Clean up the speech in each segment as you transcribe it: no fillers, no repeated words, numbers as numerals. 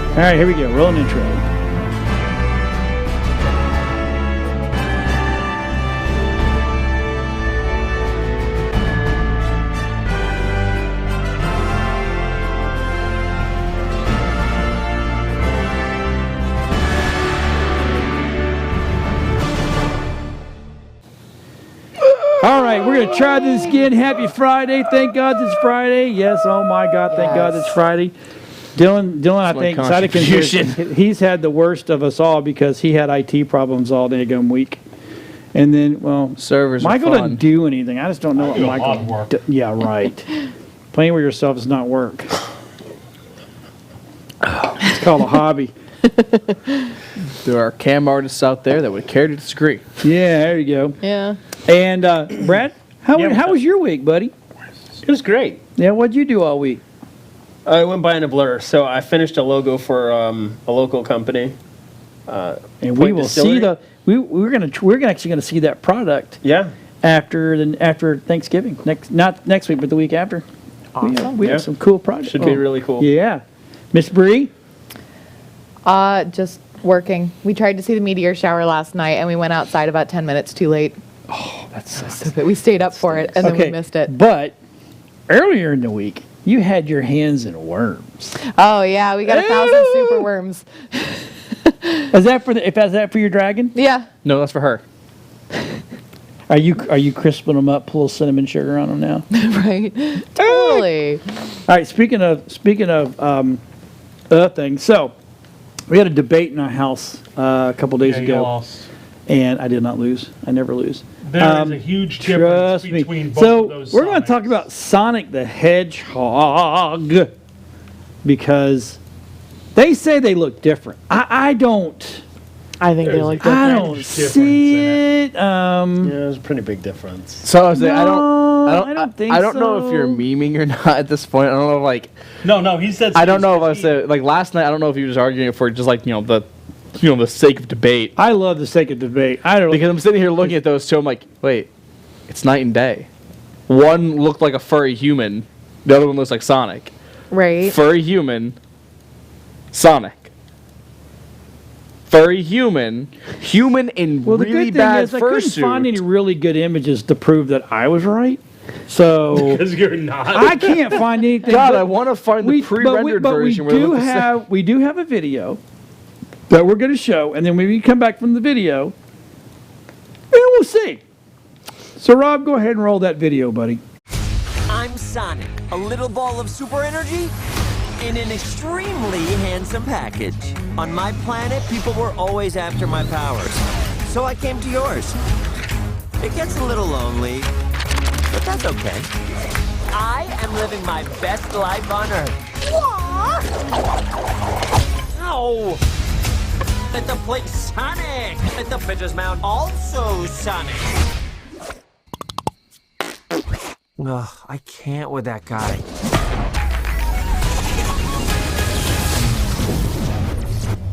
All right, here we go. Roll an intro. All right, we're going to try this again. Happy Friday. Thank God it's Friday. Yes, oh my God, thank God it's Friday. Dylan, I think, he's had the worst of us all because he had IT problems all day ago week. And then, well, servers Michael doesn't do anything. I just don't know what Michael does. Yeah, right. Playing with yourself is not work. It's called a hobby. There are cam artists out there that would care to disagree. Yeah, there you go. Yeah. And Brad, how was your week, buddy? It was great. Yeah, what'd you do all week? I went by in a blur. So I finished a logo for a local company. And we will see we're actually gonna see that product. Yeah. After Thanksgiving, not next week, but the week after. Awesome. We have some cool projects. Should be really cool. Yeah, Miss Bree. Just working. We tried to see the meteor shower last night, and we went outside about 10 minutes too late. Oh, that's so we stayed up for it, and then we missed it. But earlier in the week, you had your hands in worms. Oh yeah, we got 1,000 super worms. Is that for your dragon? Yeah. No, that's for her. Are you crisping them up? Pull cinnamon sugar on them now. Right. Totally. All right. Speaking of other things, so we had a debate in our house a couple days ago. You lost. And I did not lose. I never lose. There is a huge difference between both of those. So we're going to talk about Sonic the Hedgehog because they say they look different. I don't. I think they look different. I don't see it. Yeah, there's a pretty big difference. So I don't think I don't know if you're memeing or not at this point. I don't know, like. No, he said. I don't know if I said like last night. I don't know if he was arguing for just like the sake of debate. I love the sake of debate. I don't because I'm sitting here looking at those two. I'm like, wait, it's night and day. One looked like a furry human. The other one looks like Sonic. Right. Furry human. Sonic. Furry human in really bad fursuit. I couldn't find any really good images to prove that I was right. So because you're not. I can't find anything. God, I want to find the pre-rendered version. We do have a video that we're going to show, and then when we come back from the video, and we'll see. So Rob, go ahead and roll that video, buddy. I'm Sonic, a little ball of super energy in an extremely handsome package. On my planet, people were always after my powers, so I came to yours. It gets a little lonely, but that's okay. I am living my best life on Earth. Ow! Let the plate Sonic! Let the pitcher's mound also Sonic! Ugh, I can't with that guy.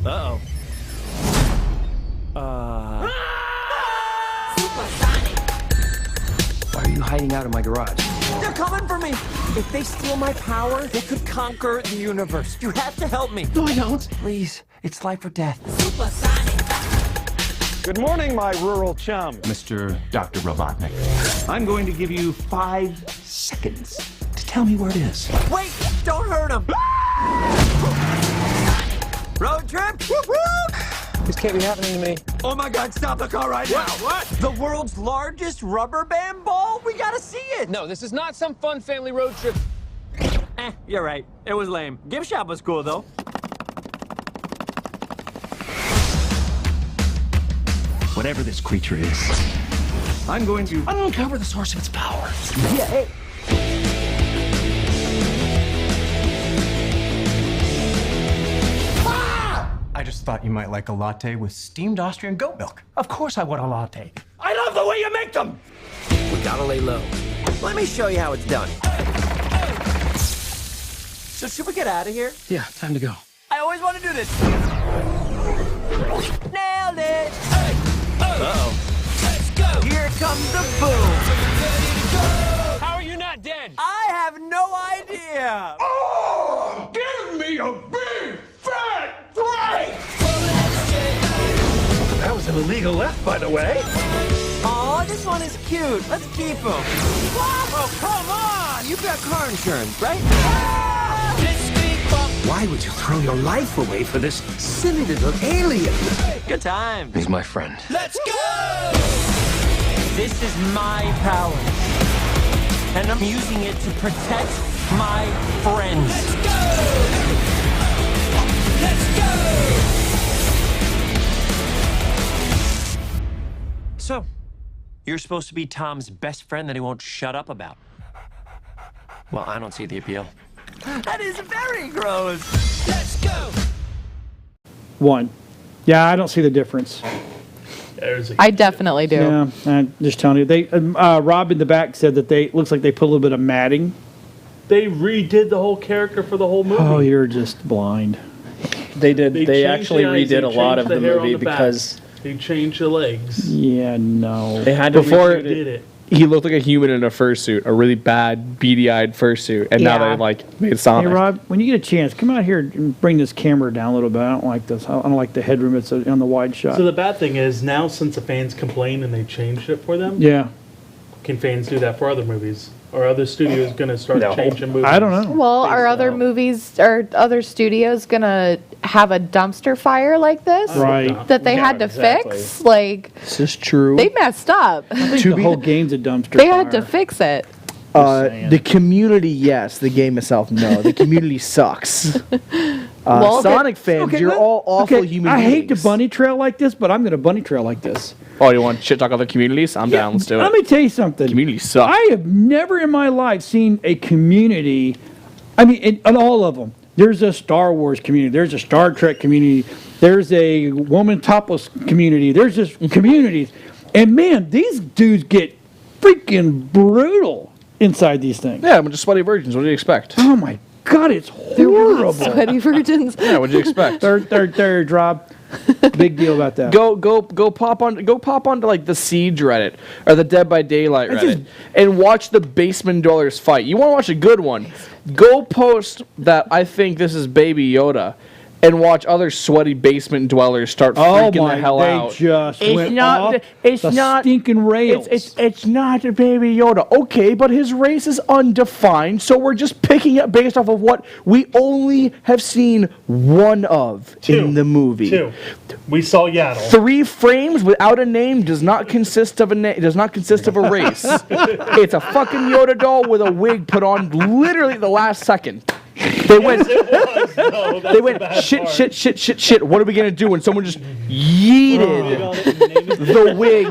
Uh-oh. Super Sonic! Why are you hiding out in my garage? They're coming for me! If they steal my power, they could conquer the universe. You have to help me. No, I don't. Please, it's life or death. Super Sonic! Good morning, my rural chum. Mr. Dr. Robotnik. I'm going to give you 5 seconds to tell me where it is. Wait! Don't hurt him! Road trip? Whoop, whoop. This can't be happening to me. Oh my God, stop the car right now! What? The world's largest rubber band ball? We gotta see it! No, this is not some fun family road trip. You're right. It was lame. Gift shop was cool, though. Whatever this creature is, I'm going to uncover the source of its power. Yeah, hey. I just thought you might like a latte with steamed Austrian goat milk. Of course I want a latte. I love the way you make them! We gotta lay low. Let me show you how it's done. So should we get out of here? Yeah, time to go. I always want to do this. Nailed it! Uh-oh. Let's go! Here comes the boom! How are you not dead? I have no idea! Oh! Give me a big, fat to left, by the way. Oh, this one is cute. Let's keep him. Oh, come on! You've got car insurance, right? Why would you throw your life away for this silly little alien? Good time. He's my friend. Let's go! This is my power. And I'm using it to protect my friends. Let's go! Let's go! So, you're supposed to be Tom's best friend that he won't shut up about. Well, I don't see the appeal. That is very gross. Let's go! 1. Yeah, I don't see the difference. I definitely do. Yeah, I'm just telling you. They Rob in the back said that they looks like they put a little bit of matting. They redid the whole character for the whole movie. Oh, you're just blind. They did. They changed actually the eyes, redid they a lot changed of the hair on movie back. because They changed the legs. Yeah, no. they had to Before- reshoot They did it. He looked like a human in a fursuit, a really bad, beady-eyed fursuit, and now Yeah. they like made Sonic. Hey, Rob, when you get a chance, come out here and bring this camera down a little bit. I don't like this. I don't like the headroom. It's on the wide shot. So the bad thing is now, since the fans complained and they changed it for them, Yeah. can fans do that for other movies? Or are other studios going to start changing movies? I don't know. Well, are Based other on- movies or other studios gonna have a dumpster fire like this Right. that they had to exactly. fix? Like Is this true? they messed up. I think the whole game's a dumpster They had to fire. fix it. saying. The community, yes. The game itself, no. The community sucks. Well, Sonic fans, you're let- all awful okay, human I beings. hate to bunny trail like this, but I'm going to bunny trail like this. Oh, you want shit talk other communities? I'm down. Let's do Let it. me tell you something. Community sucks. I have never in my life seen a community. I mean, in all of them. There's a Star Wars community. There's a Star Trek community. There's a woman topless community. There's just communities. And man, these dudes get freaking brutal inside these things. Yeah, I'm just sweaty virgins. What do you expect? Oh my God, it's horrible. Sweaty virgins. Yeah, what do you expect? Third, Rob. Big deal about that. Go pop onto like the Siege Reddit or the Dead by Daylight That's Reddit and watch the basement dwellers fight. You want to watch a good one? Go post that I think this is Baby Yoda, and watch other sweaty basement dwellers start Oh freaking my! the hell They out. just It's went not- off it's the not- stinking rails. It's not a Baby Yoda. Okay, but his race is undefined, so we're just picking it based off of what we only have seen one of in the movie. 2. We saw Yaddle. 3 frames without a name does not consist of a race. It's a fucking Yoda doll with a wig put on literally at the last second. They went No, that's they went the bad shit, part. shit, shit, shit, shit. What are we gonna do? And someone just yeeted the wig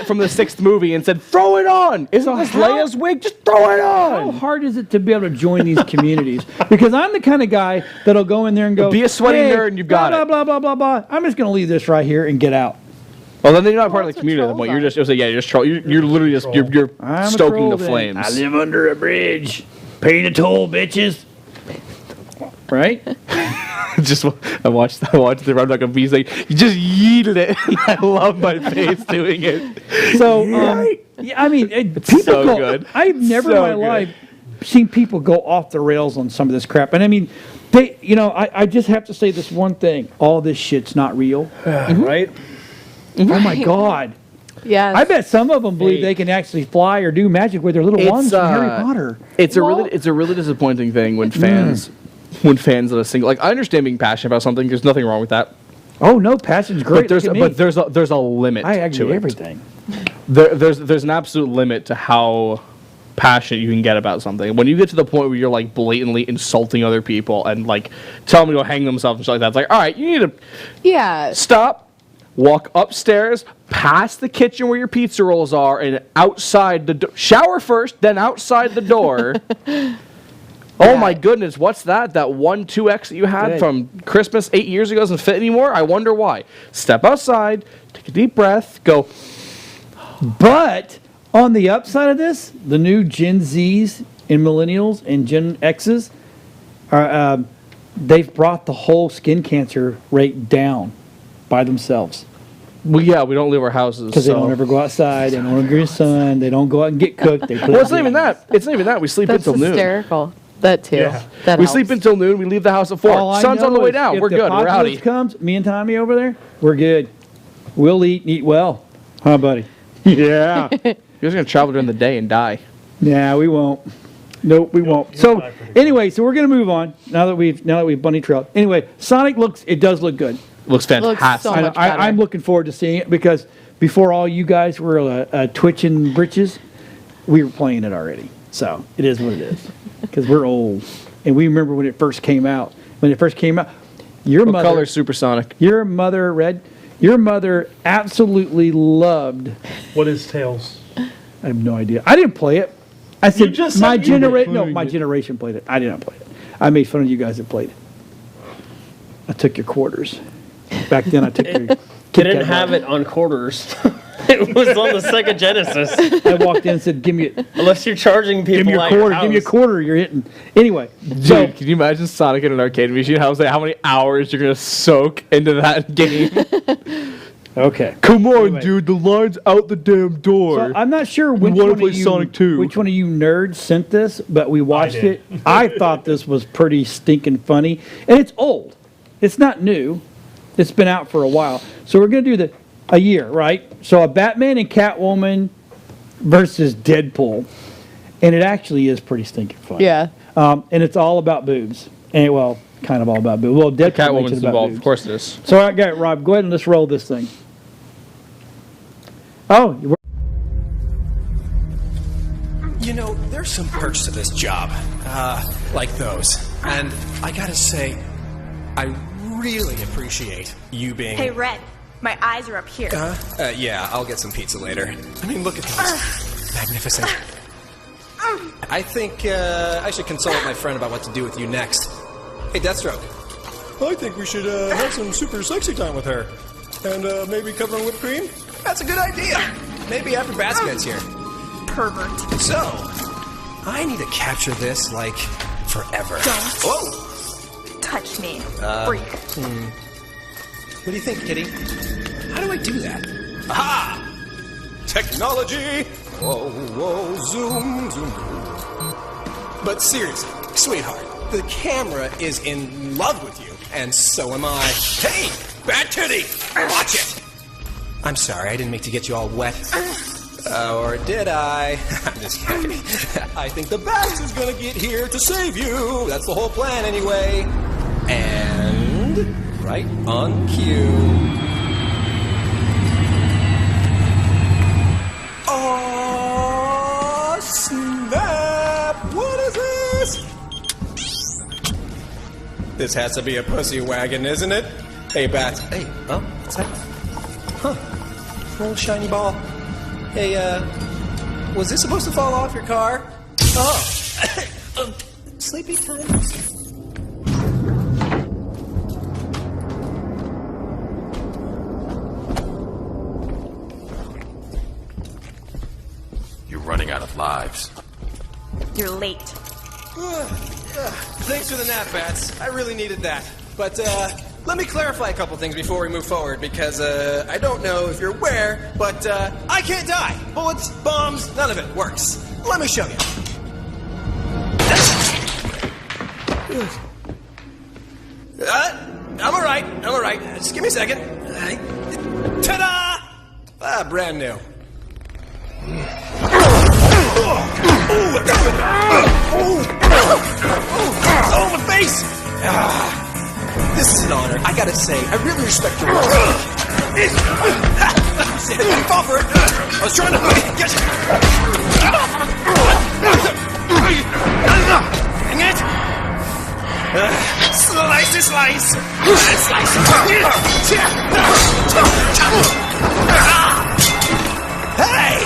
from the 6th movie and said, "Throw it on." Isn't this Leia's wig? Just throw it How on. hard is it to be able to join these communities? Because I'm the kind of guy that'll go in there and go, Be a sweaty "Hey, nerd and you've got blah, it." blah, blah, blah, blah, blah. I'm just going to leave this right here and get out. Well, then you're not part of that's the what community at that trolls point. You're are. just you're just troll. You're literally just you're I'm a stoking troll the then. flames. I live under a bridge. Pay the toll, bitches. Right? Just I watched the Round Duck and Bees like you just yeeted it. I love my face doing it. So, yeah, I mean, people so go. good. I've never So in my good. life seen people go off the rails on some of this crap. And I mean, they, I just have to say this one thing: all this shit's not real. right? Oh my God! Yes. I bet some of them believe they can actually fly or do magic with their little wands from Harry Potter. It's a Well- really disappointing thing when fans of a single like I understand being passionate about something. There's nothing wrong with that. Oh no, passion's great. But there's a limit I agree to with it. everything. There's an absolute limit to how passionate you can get about something. When you get to the point where you're like blatantly insulting other people and like tell them to go hang themselves and shit like that, it's like, all right, you need to Yeah. stop, walk upstairs, past the kitchen where your pizza rolls are, and outside the shower first, then outside the door. Oh my goodness, what's that? That 1-2X that you had Good. from Christmas 8 years ago doesn't fit anymore? I wonder why. Step outside, take a deep breath, go, But on the upside of this, the new Gen Zs and Millennials and Gen Xs are they've brought the whole skin cancer rate down by themselves well, yeah, we don't leave our houses. because they don't ever go outside. They don't agree with sun. They don't go out and get cooked. They put Well, it's not even that. It's not even that. We sleep That's until noon. hysterical. That too. Yeah. That We helps. sleep until noon. We leave the house at 4. All I Sun's on the know way is down. if We're the good. We're apocalypse outie. comes, me and Tommy over there, we're good. We'll eat and eat well. Huh, buddy? Yeah. You guys are gonna travel during the day and die. Nah, we won't. Nope, we won't. you'll So die pretty anyway, so we're gonna move on now that we've bunny trailed. Anyway, Sonic does look good. Looks fantastic. so much better. I'm looking forward to seeing it because before all you guys were twitching britches, we were playing it already. So it is what it is because we're old and we remember when it first came out. When it first came out, your What mother, color is Supersonic? your mother, Red, your mother absolutely loved. What is Tails? I have no idea. I didn't play it. I said just my said you were generation. No, playing my it. generation played it. I did not play it. I made fun of you guys that played it. I took your quarters. Back then, I took your. They didn't have it on quarters. It was on the Sega Genesis. I walked in and said, "Give me it. Unless you're charging people Give me your at quarter. your Give me a house. quarter. You're hitting." Anyway, Dude, so can you imagine Sonic in an arcade machine? How many hours you're gonna soak into that game? okay. Come on, Anyway. dude. The line's out the damn door. So I'm not sure which wanna one play of you, Sonic 2. which one of you nerds sent this, but we watched did. it. I thought this was pretty stinking funny, and it's old. It's not new. It's been out for a while. So we're gonna do a year, right? So a Batman and Catwoman versus Deadpool, and it actually is pretty stinking funny. Yeah. And it's all about boobs, and well, kind of all about boobs. Well, Deadpool makes Catwoman's it about involved. boobs. Of course it is. So all right, guy, Rob, go ahead and let's roll this thing. Oh, You know, there's some perks to this job, like those. And I gotta say, I really appreciate you being... Hey, Red, my eyes are up here. Yeah, I'll get some pizza later. I mean, look at those. Magnificent. I think, I should consult with my friend about what to do with you next. Hey, Deathstroke. I think we should, have some super sexy time with her. And, maybe cover in whipped cream? That's a good idea. Maybe after Bats gets here. Pervert. So, I need to capture this, like, forever. Don't. Whoa! Touch me, freak. What do you think, Kitty? How do I do that? Aha! Technology! Whoa, whoa, zoom, zoom. But seriously, sweetheart, the camera is in love with you, and so am I. Hey, Bad Kitty! Watch it! I'm sorry, I didn't mean to get you all wet. Or did I? I'm just kidding. I think the Bats is gonna get here to save you. That's the whole plan anyway. And right on cue. Oh, snap! What is this? This has to be a pussy wagon, isn't it? Hey, Bats. Hey, oh, what's that? Huh. Little shiny ball. Hey, was this supposed to fall off your car? Oh. Sleepy time? You're running out of lives. You're late. Thanks for the nap, Bats. I really needed that. But, let me clarify a couple things before we move forward, because, I don't know if you're aware, but, I can't die. Bullets, bombs, none of it works. Let me show you. I'm alright. Just give me a second. Ta-da! Brand new. Oh, my face! This is an honor. I gotta say, I really respect your work. You fall for it. I was trying to get you. Dang it! Slice. Hey!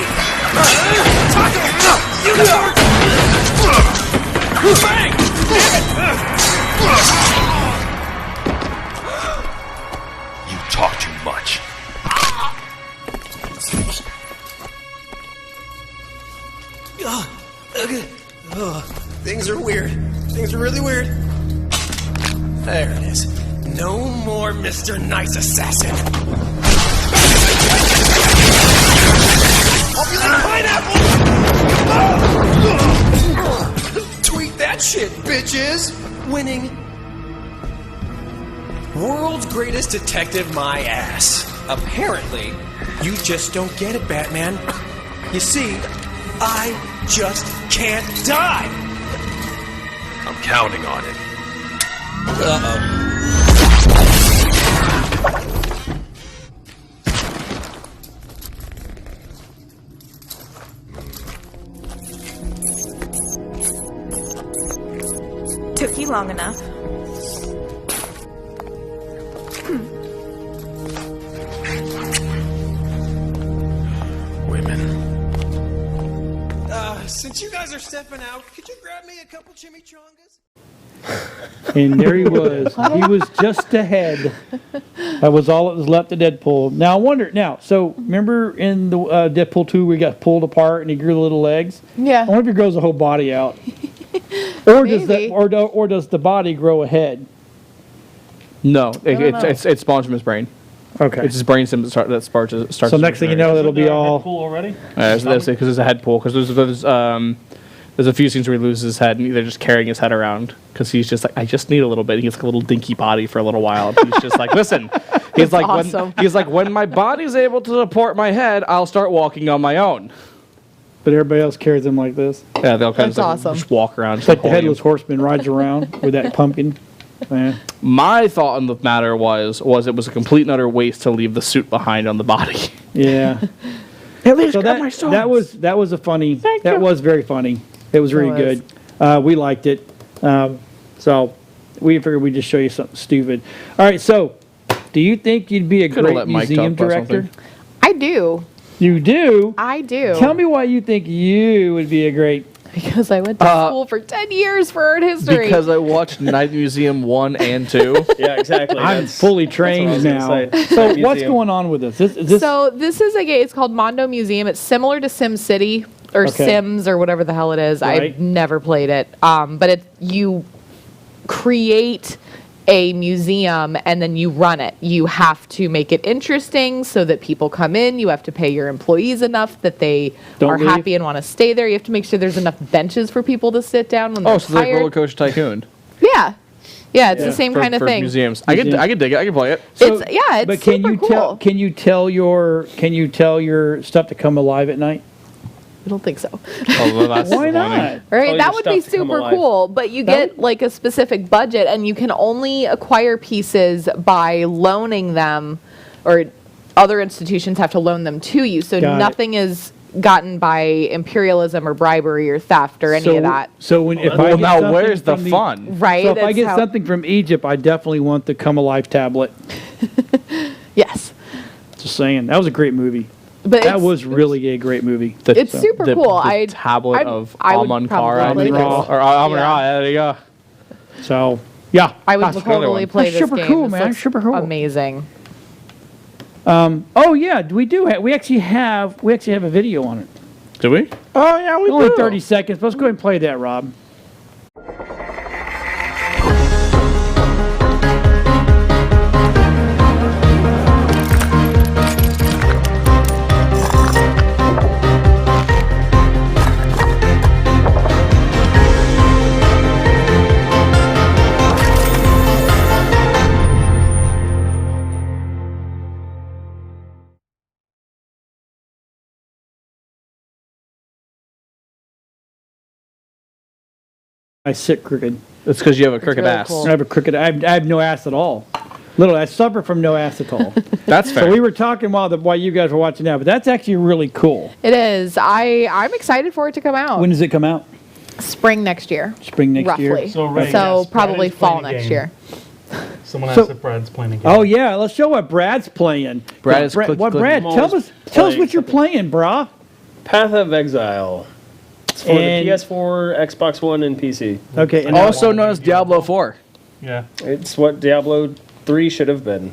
Taco! Unicorn! Bang! You talk too much. Things are weird. Things are really weird. There it is. No more Mr. Nice Assassin. I'll be like pineapple! Tweet that shit, bitches! Winning. World's greatest detective, my ass. Apparently, you just don't get it, Batman. You see, I just can't die. I'm counting on it. Uh-oh. Took you long enough. Women. Since you guys are stepping out, could you grab me a couple chimichangas? And there he was. He was just ahead. That was all that was left of Deadpool. Now I wonder. So remember in the Deadpool 2, we got pulled apart and he grew the little legs. Yeah. I wonder if he grows the whole body out, or does Maybe. or does the body grow a head? No, don't know. it spawns from his brain. Okay. It's his brain stem that starts. So next thing you know, it'll be all. Cool already. That's because there's a head pull. Because there's a few scenes where he loses his head and they're just carrying his head around because he's just like, I just need a little bit. He gets like a little dinky body for a little while. He's just like, listen. He's like, awesome. when my body's able to support my head, I'll start walking on my own. But everybody else carries him like this. Yeah, they'll kind That's of awesome. just walk around. It's like the headless horseman rides around with that pumpkin. Yeah. My thought on the matter was it was a complete and utter waste to leave the suit behind on the body. Yeah. At least So that was a funny. That was very funny. It was really good. We liked it. So we figured we'd just show you something stupid. All right. So, do you think you'd be a Could've great let Mike museum talk about director? something. I do. You do. I do. Tell me why you think you would be a great. Because I went to school for 10 years for art history. Because I watched Night Museum 1 and 2. Yeah, exactly. I'm fully trained now. So what's going on with this? Is this So this is a game. It's called Mondo Museum. It's similar to Sim City or Okay. Sims or whatever the hell it is. Right. I've never played it. But you create a museum and then you run it. You have to make it interesting so that people come in. You have to pay your employees enough that they Don't are leave. happy and want to stay there. You have to make sure there's enough benches for people to sit down when they're So like tired. Roller Coaster Tycoon. Yeah, it's the same kind of for thing. museums. I could dig it. I could play it. So, It's but can super you cool. can you tell your stuff to come alive at night? I don't think so. Oh, well, that's Why disappointing. not? Right, Tell that your would be stuff to come super alive. cool, but you That get like a specific budget and you can only acquire pieces by loaning them, or other institutions have to loan them to you. So Got it. nothing is gotten by imperialism or bribery or theft or any of that. So when if I Well, get now something where's the from fun? Right? So if I that's get how- something from Egypt, I definitely want the Come Alive tablet. Yes. Just saying, that was a great movie. But That it's, was really a great movie. it's super cool. The tablet of I would Amon probably Kara. play Amon this. Ra. Or Amon Yeah. Ra, there you go. So yeah, I would That's another totally one. play That's this super game. cool, This man. looks Super cool. Amazing. Oh yeah, we do. We actually have a video on it. Do we? Oh yeah, we Only do. 30 seconds. Let's go ahead and play that, Rob. I sit crooked. It's because you have a crooked really ass. cool. I have a crooked. I have no ass at all. I suffer from no ass at all. That's fair. So we were talking while you guys were watching that, but that's actually really cool. It is. I'm excited for it to come out. When does it come out? Spring next year. Spring next roughly. year. So, Ray, yes, probably Brad is fall playing a next game. year. Someone So- asked if Brad's playing a game. Oh yeah, let's show what Brad's playing. Brad is Brad, click- what click- Brad? I'm Tell always us playing what you're something. playing, brah. Path of Exile. It's for And- the PS4, Xbox One, and PC. Okay, and Also known as Diablo 4. Yeah. It's what Diablo 3 should have been.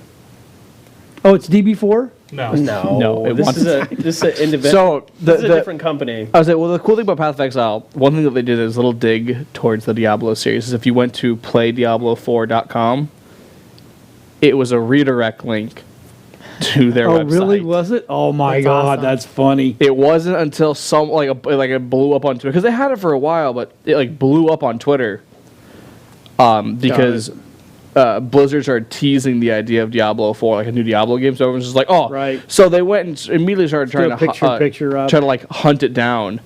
oh, it's DB4. No. No, it this wants- is an individual. So this is a different company. I was like, well, the cool thing about Path of Exile, one thing that they did is a little dig towards the Diablo series is if you went to playdiablo4.com, it was a redirect link to their Oh, website. really? Was it? Oh my That's God, awesome. that's funny. It wasn't until it blew up on Twitter because they had it for a while, but it like blew up on Twitter because Blizzard started teasing the idea of Diablo 4, like a new Diablo game. So everyone's just like, oh, right. So they went and immediately started trying to try to like hunt it down.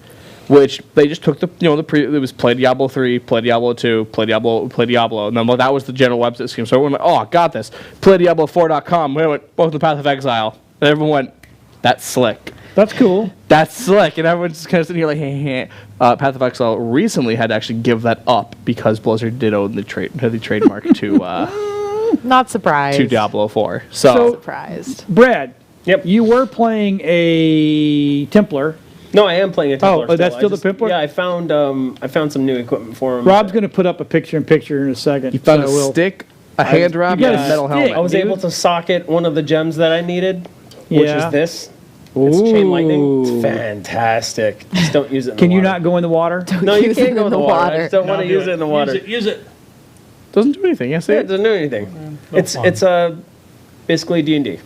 Which they just took it was play Diablo 3, play Diablo 2, play Diablo, and then that was the general website scheme. So everyone went, oh, got this. Play Diablo4.com. We went, welcome to Path of Exile. And everyone went, that's slick. That's cool. That's slick. And everyone's just kind of sitting here like, hey. Path of Exile recently had to actually give that up because Blizzard did own the trademark to not surprised to Diablo 4. So surprised. Brad, yep, you were playing a Templar. No, I am playing a Templar. Oh, that's still the Templar? Yeah, I found some new equipment for him. Rob's going to put up a picture in a second. You found a stick, a hand wrap, and a metal helmet. I was able to socket one of the gems that I needed, which is this. It's chain lightning. It's fantastic. Just don't use it in the water. Can you not go in the water? No, you can't go in the water. I just don't want to use it in the water. Use it. Doesn't do anything. Yes, it doesn't do anything. It's basically D&D.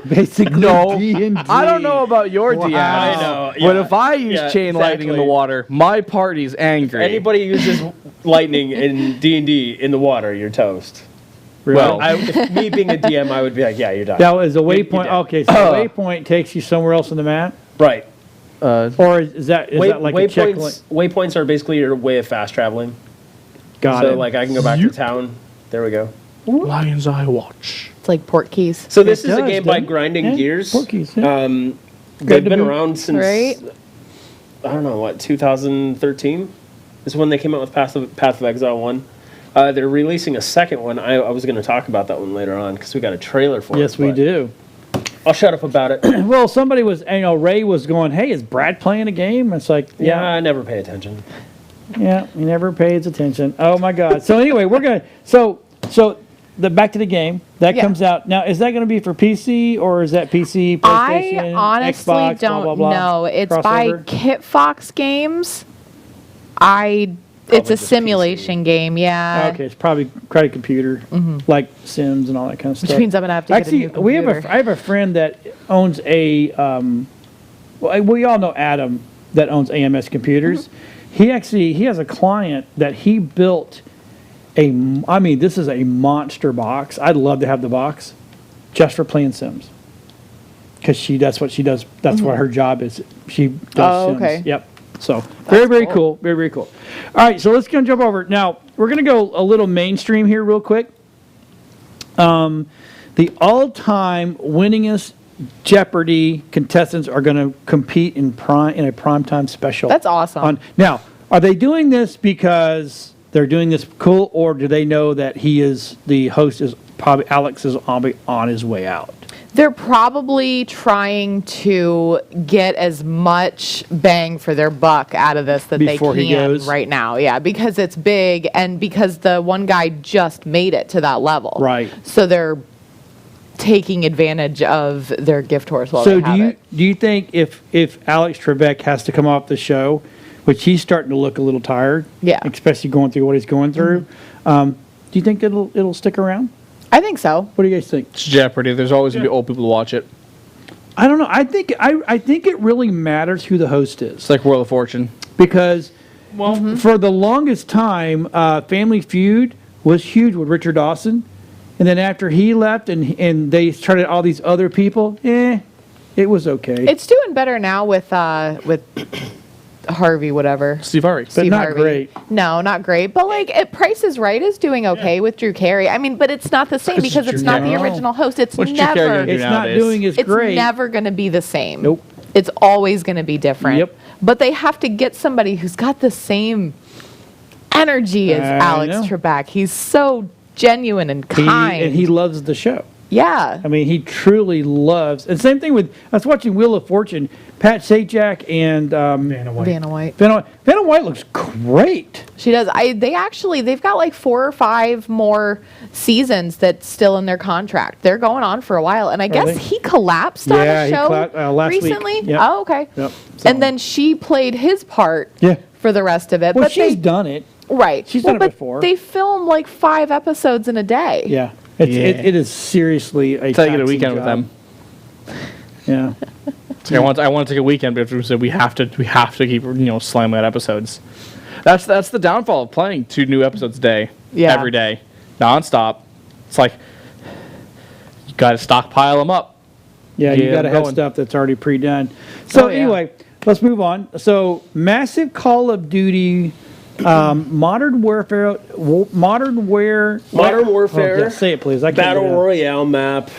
Basically, no. D&D. I don't know about your DM. I know. But if I use chain lightning in the water, my party's angry. If anybody uses lightning in D&D in the water, you're toast. Really? Well, if me being a DM, I would be like, yeah, you're done. That was a waypoint. Okay, so the waypoint takes you somewhere else on the map? Right. Or is that like a checkpoint? Waypoints are basically your way of fast traveling. Got it. So, like, I can go back to town. There we go. Lion's Eye Watch. It's like port keys. So this is a game by Grinding Gears. Port keys, yeah. They've been around since, right? I don't know, 2013? This is when they came out with Path of Exile 1. They're releasing a second one. I was going to talk about that one later on because we got a trailer for it. Yes, we do. I'll shut up about it. Well, somebody was, Ray was going, hey, is Brad playing a game? It's like, yeah, I never pay attention. Yeah, he never pays attention. Oh my God. So anyway, we're going to, so back to the game. That comes out. Now, is that going to be for PC or is that PC, PlayStation, I honestly Xbox, don't blah, blah, blah, know. It's crossover? by Kit Fox Games. It's a simulation game, yeah. Okay, it's probably credit computer, like Sims and all that kind of stuff. Which means I'm going to have to get a new computer. I have a friend that owns a, we all know Adam that owns AMS Computers. He has a client that he built this is a monster box. I'd love to have the box just for playing Sims. Because that's what she does. That's what her job is. She does Sims. Okay. Yep. So very cool. Very, very cool. All right, so let's go and jump over. Now, we're going to go a little mainstream here real quick. The all-time winningest Jeopardy contestants are going to compete in a primetime special. That's awesome. Now, are they doing this because they're doing this cool, or do they know that the host is probably Alex is on his way out? They're probably trying to get as much bang for their buck out of this that Before they he can goes? right now. Yeah, because it's big and because the one guy just made it to that level. Right. So they're taking advantage of their gift horse while So they have it. do you think if Alex Trebek has to come off the show, which he's starting to look a little tired, especially going through what he's going through, do you think it'll stick around? I think so. What do you guys think? It's Jeopardy. There's always going to be old people to watch it. I don't know. I think it really matters who the host is. It's like Wheel of Fortune. Because for the longest time, Family Feud was huge with Richard Dawson. And then after he left and they started all these other people, it was okay. It's doing better now with Harvey, whatever. Steve Harvey. But not great. No, not great. But Price is Right is doing okay with Drew Carey. I mean, but it's not the same because it's not the original host. It's What's Drew Carey gonna do It's not nowadays? doing as It's great. never going to be the same. Nope. It's always going to be different. Yep. But they have to get somebody who's got the same energy as I Alex know. Trebek. He's so genuine and kind. And he loves the show. Yeah. I mean, he truly loves. And same thing with, I was watching Wheel of Fortune. Pat Sajak and Vanna White. Vanna White looks great. She does. They've got like 4 or 5 more seasons that's still in their contract. They're going on for a while, and I guess he collapsed on a show last recently. week. Yep. Oh, okay. Yep. And then she played his part for the rest of it. Well, but she's done it. Right. She's done it but before. They film like 5 episodes in a day. Yeah. It is seriously a It's like a taxing weekend job. with them. Yeah. I want to take a weekend, but we have to keep slamming out episodes. That's the downfall of playing 2 new episodes a day every day. nonstop. It's like you got to stockpile them up. Yeah, you Get got to 'em have going. stuff that's already pre-done. So Oh, yeah. anyway, let's move on. So massive Call of Duty, Modern Warfare, Modern Warfare. Oh, yeah, say it, please. I can't Battle get it out. Royale map.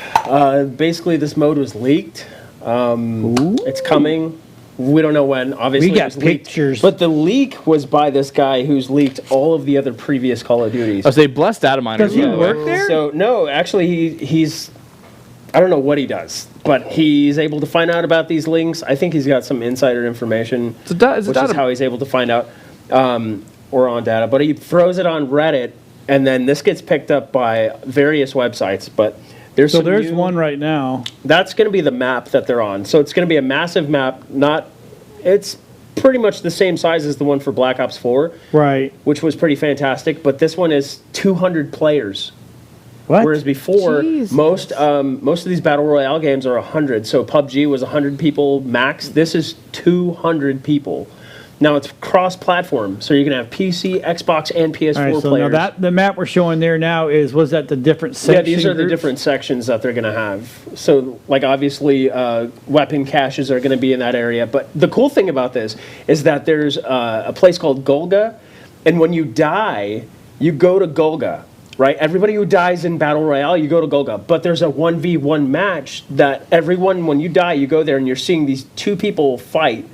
Basically, this mode was leaked. It's coming. We don't know when. Obviously, We got it was leaked. pictures. But the leak was by this guy who's leaked all of the other previous Call of Duties. I say blessed datamine. Does he work there? So no, actually, he's. I don't know what he does, but he's able to find out about these links. I think he's got some insider information, It's a which is how he's able to find out, or on data. But he throws it on Reddit, and then this gets picked up by various websites. But there's So some there's new- one right now. That's going to be the map that they're on. So it's going to be a massive map. It's pretty much the same size as the one for Black Ops 4, Right. which was pretty fantastic. But this one is 200 players. What? Whereas before, Jesus. most of these battle royale games are 100. So PUBG was 100 people max. This is 200 people. Now it's cross-platform, so you can have PC, Xbox, and PS4 All right, so players. now the map we're showing there now was that the different Yeah, sections? these are the different sections that they're going to have. So, like, obviously, weapon caches are going to be in that area. But the cool thing about this is that there's a place called Golga, and when you die, you go to Golga, right? Everybody who dies in Battle Royale, you go to Golga. But there's a 1v1 match that everyone, when you die, you go there and you're seeing these two people fight.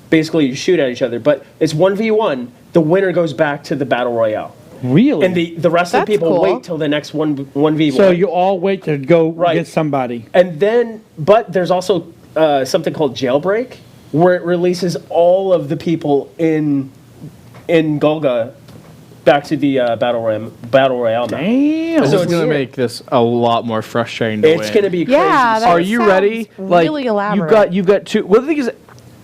Basically, you shoot at each other. But it's 1v1. The winner goes back to the Battle Royale. Really? And the rest of the That's people cool. wait till the next 1v1. So you all wait to go Right. get somebody. And then, but there's also something called Jailbreak, where it releases all of the people in Golga back to the Battle Royale map. Damn. This So is it's going to weird. make this a lot more frustrating to It's win. going to be crazy. Yeah, that Are you sounds ready? really elaborate. You've got two. Well, the thing is,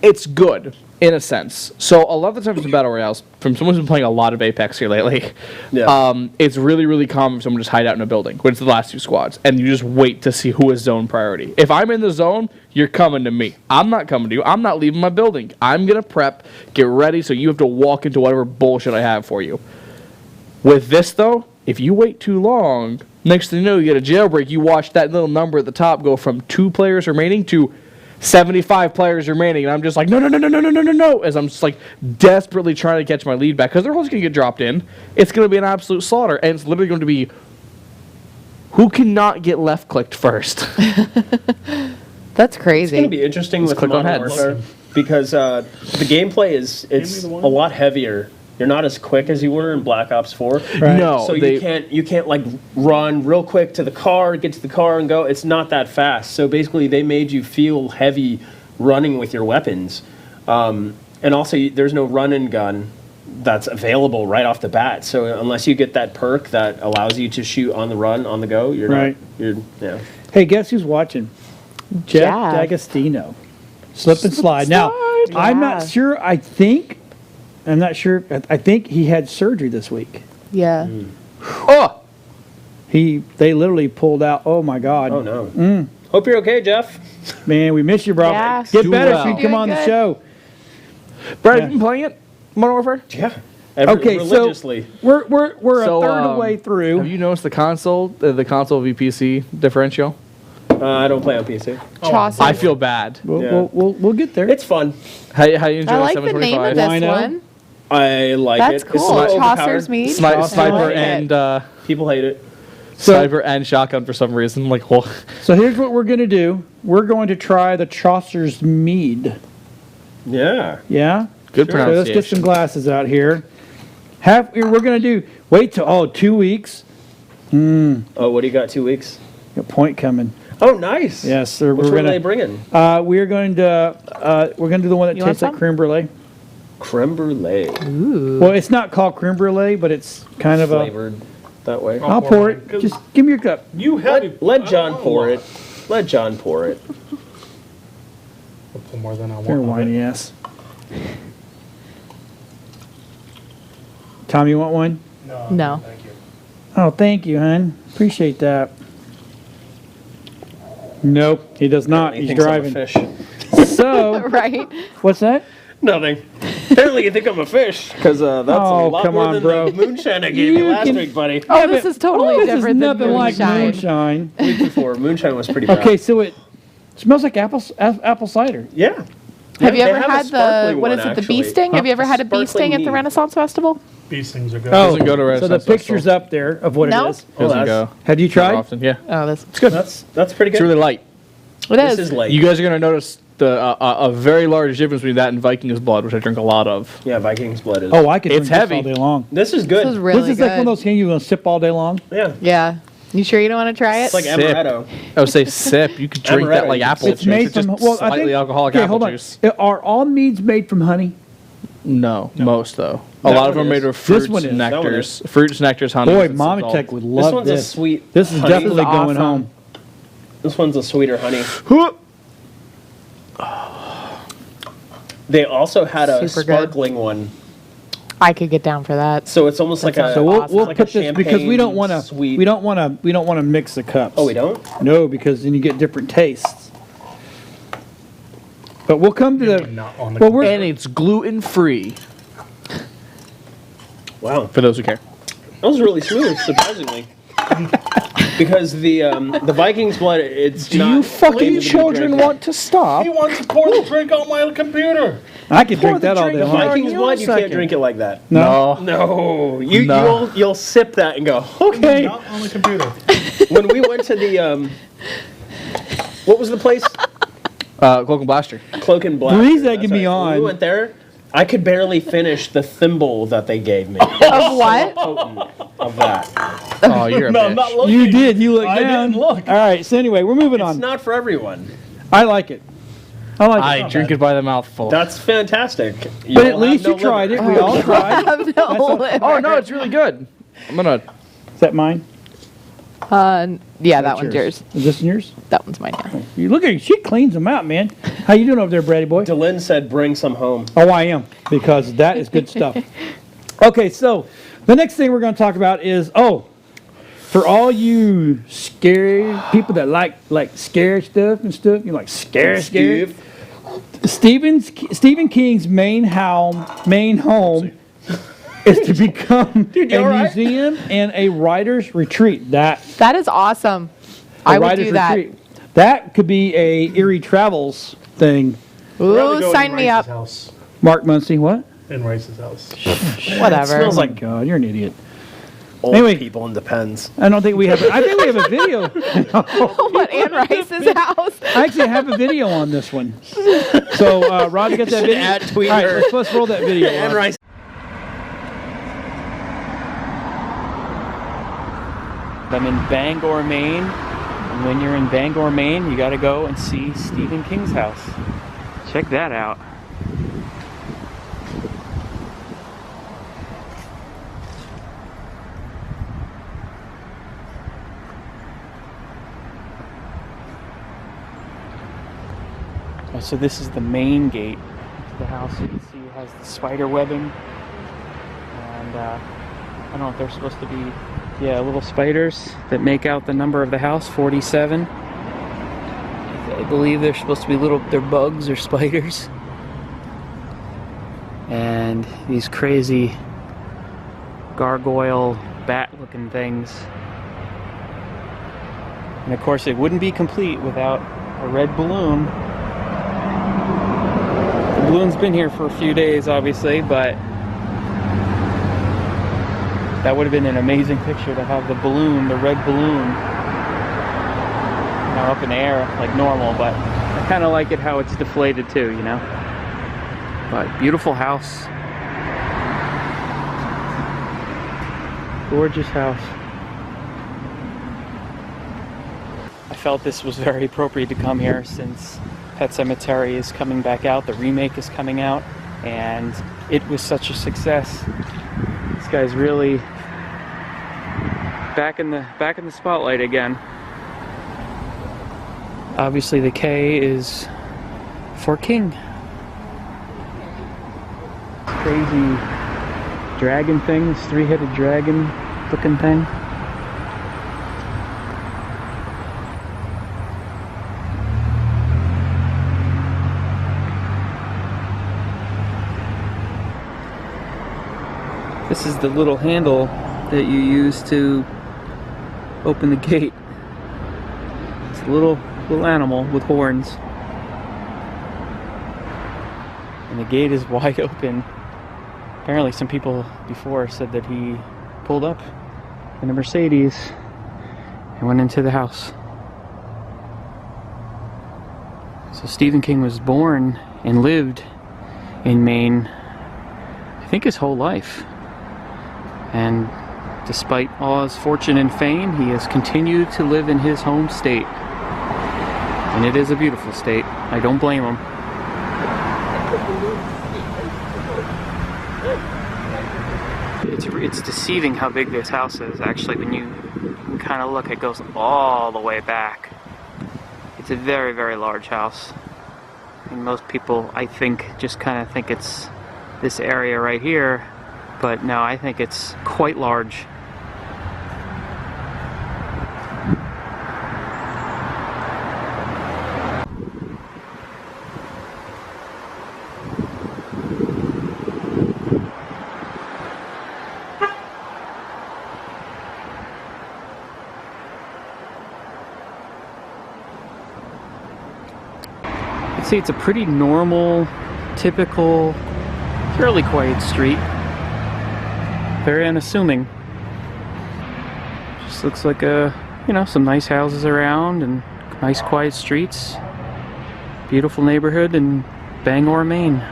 it's good in a sense. So a lot of the times in battle royales, from someone who's been playing a lot of Apex here lately, it's really, really common for someone to just hide out in a building when it's the last two squads, and you just wait to see who is zone priority. If I'm in the zone, you're coming to me. I'm not coming to you. I'm not leaving my building. I'm gonna prep, get ready, so you have to walk into whatever bullshit I have for you. With this though, if you wait too long, next thing you know, you get a jailbreak. You watch that little number at the top go from 2 players remaining to 75 players remaining, and I'm just like, no, as I'm just like desperately trying to catch my lead back because they're always going to get dropped in. It's going to be an absolute slaughter, and it's literally going to be who cannot get left clicked first. That's crazy. It's going to be interesting with click on Modern heads. Warfare because the gameplay it's a lot heavier. You're not as quick as you were in Black Ops 4. Right. No, So you can't like run real quick to the car, get to the car and go. It's not that fast. So basically they made you feel heavy running with your weapons. And also there's no run and gun that's available right off the bat. So unless you get that perk that allows you to shoot on the run, on the go, you're Right. yeah. Hey, guess who's watching? Jeff Jack. D'Agostino. Slip and slide. Now, I'm not Yeah. sure. I'm not sure. I think he had surgery this week. Yeah. Oh, They literally pulled out. Oh my God. Oh no. Hope you're okay, Jeff. Man, we miss you, bro. Yeah. Get Do better well. so you can come Doing on the good. show. Brad, Yeah. have you been playing it? Modern Warfare? Yeah. Okay, religiously. so we're So, a third of the way through. Have you noticed the console VPC differential? I don't play on PC. Chaucer. I feel bad. We'll get there. It's fun. How you enjoy I like the name of 725? this Wino? one. I like That's it. cool. It's a little Chaucer's overpowered. Mead. Sniper I like and it. People hate it. sniper and shotgun for some reason. Like, well, So here's what we're going to do. We're going to try the Chaucer's Mead. Yeah. Yeah? good So let's pronunciation. get some glasses out here. We're going to do, wait till, 2 weeks. Oh, what do you got? 2 weeks? A point coming. Oh, nice. Yes, sir. Which we're one are going they to, bringing? we're going to do the one that You want tastes like some? creme brulee. Creme brulee. Well, it's not called creme brulee, but it's kind of Flavored that way. I'll pour it. Just give me your cup. You have it. Let John pour it. Let John pour it. I'll pull more than I Fair want. wine, yes. Tom, you want one? No. Thank you. Oh, thank you, hon. Appreciate that. Nope, he does not. He He's thinks I'm a driving. fish. So, Right? what's that? Nothing. Apparently you think I'm a fish, because that's a lot come more on, than bro. the moonshine I gave you last week, buddy. Oh, this is totally This is different than nothing like moonshine. The week before, moonshine was pretty bad. Okay, so it smells like apple cider. Yeah. Have you They ever have a had the, sparkly what one, is it, the bee actually. sting? Have you ever had a bee Sparkling sting at the mead. Renaissance Festival? These things are good. Oh, Doesn't go to so the Renaissance picture's Festival. up there of what No? it is. Doesn't go. Have you Not tried? often, yeah. Oh, this It's good. That's pretty good. It's really light. it This is. is light. You guys are going to notice a very large difference between that and Viking's blood, which I drink a lot of. Yeah, Viking's blood is. Oh, I could It's drink heavy. this all day long. This is good. This is really This is good. like one of those things you're going to sip all day long. Yeah. Yeah. You sure you don't want to try it? It's like Sip. amaretto. I would say sip. You could drink that Amaretto, like you apple could juice. It's made It's just from, well, I slightly think, alcoholic okay, apple hold on. juice. Are all meads made from honey? No, most though. A That lot of one them are is. made with This fruits one and is. That one nectars. Fruits, nectars, honey. Boy, Momitech would love one's this. a sweet. This is honey. definitely going awesome. home. This one's a sweeter honey. They also had a Super good. sparkling one, I could get down for that. so it's almost like a. So we'll awesome. we'll like put a this because we don't champagne want to sweet- we don't want to mix the cups. Oh, we don't. No, because then you get different tastes. But we'll come to the. Not on the Well, we're And it's gluten free Wow, for those who care. that was really smooth, surprisingly. Because the Viking's blood, it's Do not you claimed fucking to be children drinking. want to stop? He wants to pour the drink on my computer. I could Pour drink the that all drink day on long. Viking's you blood, a you can't second. drink it like that. No. No, No. you'll sip that and go, okay. Not on the computer. When we went to the what was the place? Cloak and Blaster. Cloak and Blaster. Please egging That's me right. When on. we went there, I could barely finish the thimble that they gave me. Of what? Of that. Oh, you're a No, I'm bitch. not looking. You did. You looked I down. didn't look. All right. So anyway, we're moving It's on. not for everyone. I like it. I like I it. drink it by the mouthful. That's fantastic. But at least you tried it. We all tried. Oh no, it's really good. I'm gonna. Is that mine? Yeah, that one's yours. Is this yours? That one's mine, yeah. You look at she cleans them out, man. How you doing over there, Brady boy? Delynn said, "Bring some home." Oh, I am, because that is good stuff. Okay, so the next thing we're going to talk about is, for all you scary people that like scary stuff and stuff, you like scary. Stephen King's main home is to become a museum and a writer's retreat. That is awesome. I would do that. That could be a Erie Travels thing. Ooh, sign me up. House. Mark Muncy, what? In Rice's house. Whatever. Smells like God. You're an idiot. Old Anyway. people and depends. I don't think we have. I think we have a video. What, Anne Rice's house? I actually have a video on this one. So, Rod, get that video. tweet All right, her. let's roll that video. And Rod. Rice. I'm in Bangor, Maine. And when you're in Bangor, Maine, you got to go and see Stephen King's house. Check that out. So this is the main gate to the house. You can see it has the spider webbing, and I don't know if they're supposed to be, little spiders that make out the number of the house, 47. I believe they're supposed to be they're bugs or spiders. And these crazy gargoyle bat-looking things. And of course, it wouldn't be complete without a red balloon. The balloon's been here for a few days, obviously, but that would have been an amazing picture to have the balloon, the red balloon, up in the air like normal, but I kind of like it how it's deflated too, But beautiful house. Gorgeous house. I felt this was very appropriate to come here since Pet Sematary is coming back out, the remake is coming out, and it was such a success. This guy's really back in the spotlight again. Obviously the K is for King. Crazy dragon thing, this three-headed dragon looking thing. This is the little handle that you use to open the gate. It's a little animal with horns. And the gate is wide open. Apparently some people before said that he pulled up in a Mercedes and went into the house. So Stephen King was born and lived in Maine, I think his whole life. And despite all his fortune and fame, he has continued to live in his home state. And it is a beautiful state. I don't blame him. It's deceiving how big this house is. Actually, when you kind of look, it goes all the way back. It's a very, very large house. And most people, I think, just kind of think it's this area right here. But no, I think it's quite large. See, it's a pretty normal, typical, fairly quiet street. Very unassuming. Just looks like some nice houses around and nice quiet streets. Beautiful neighborhood in Bangor, Maine.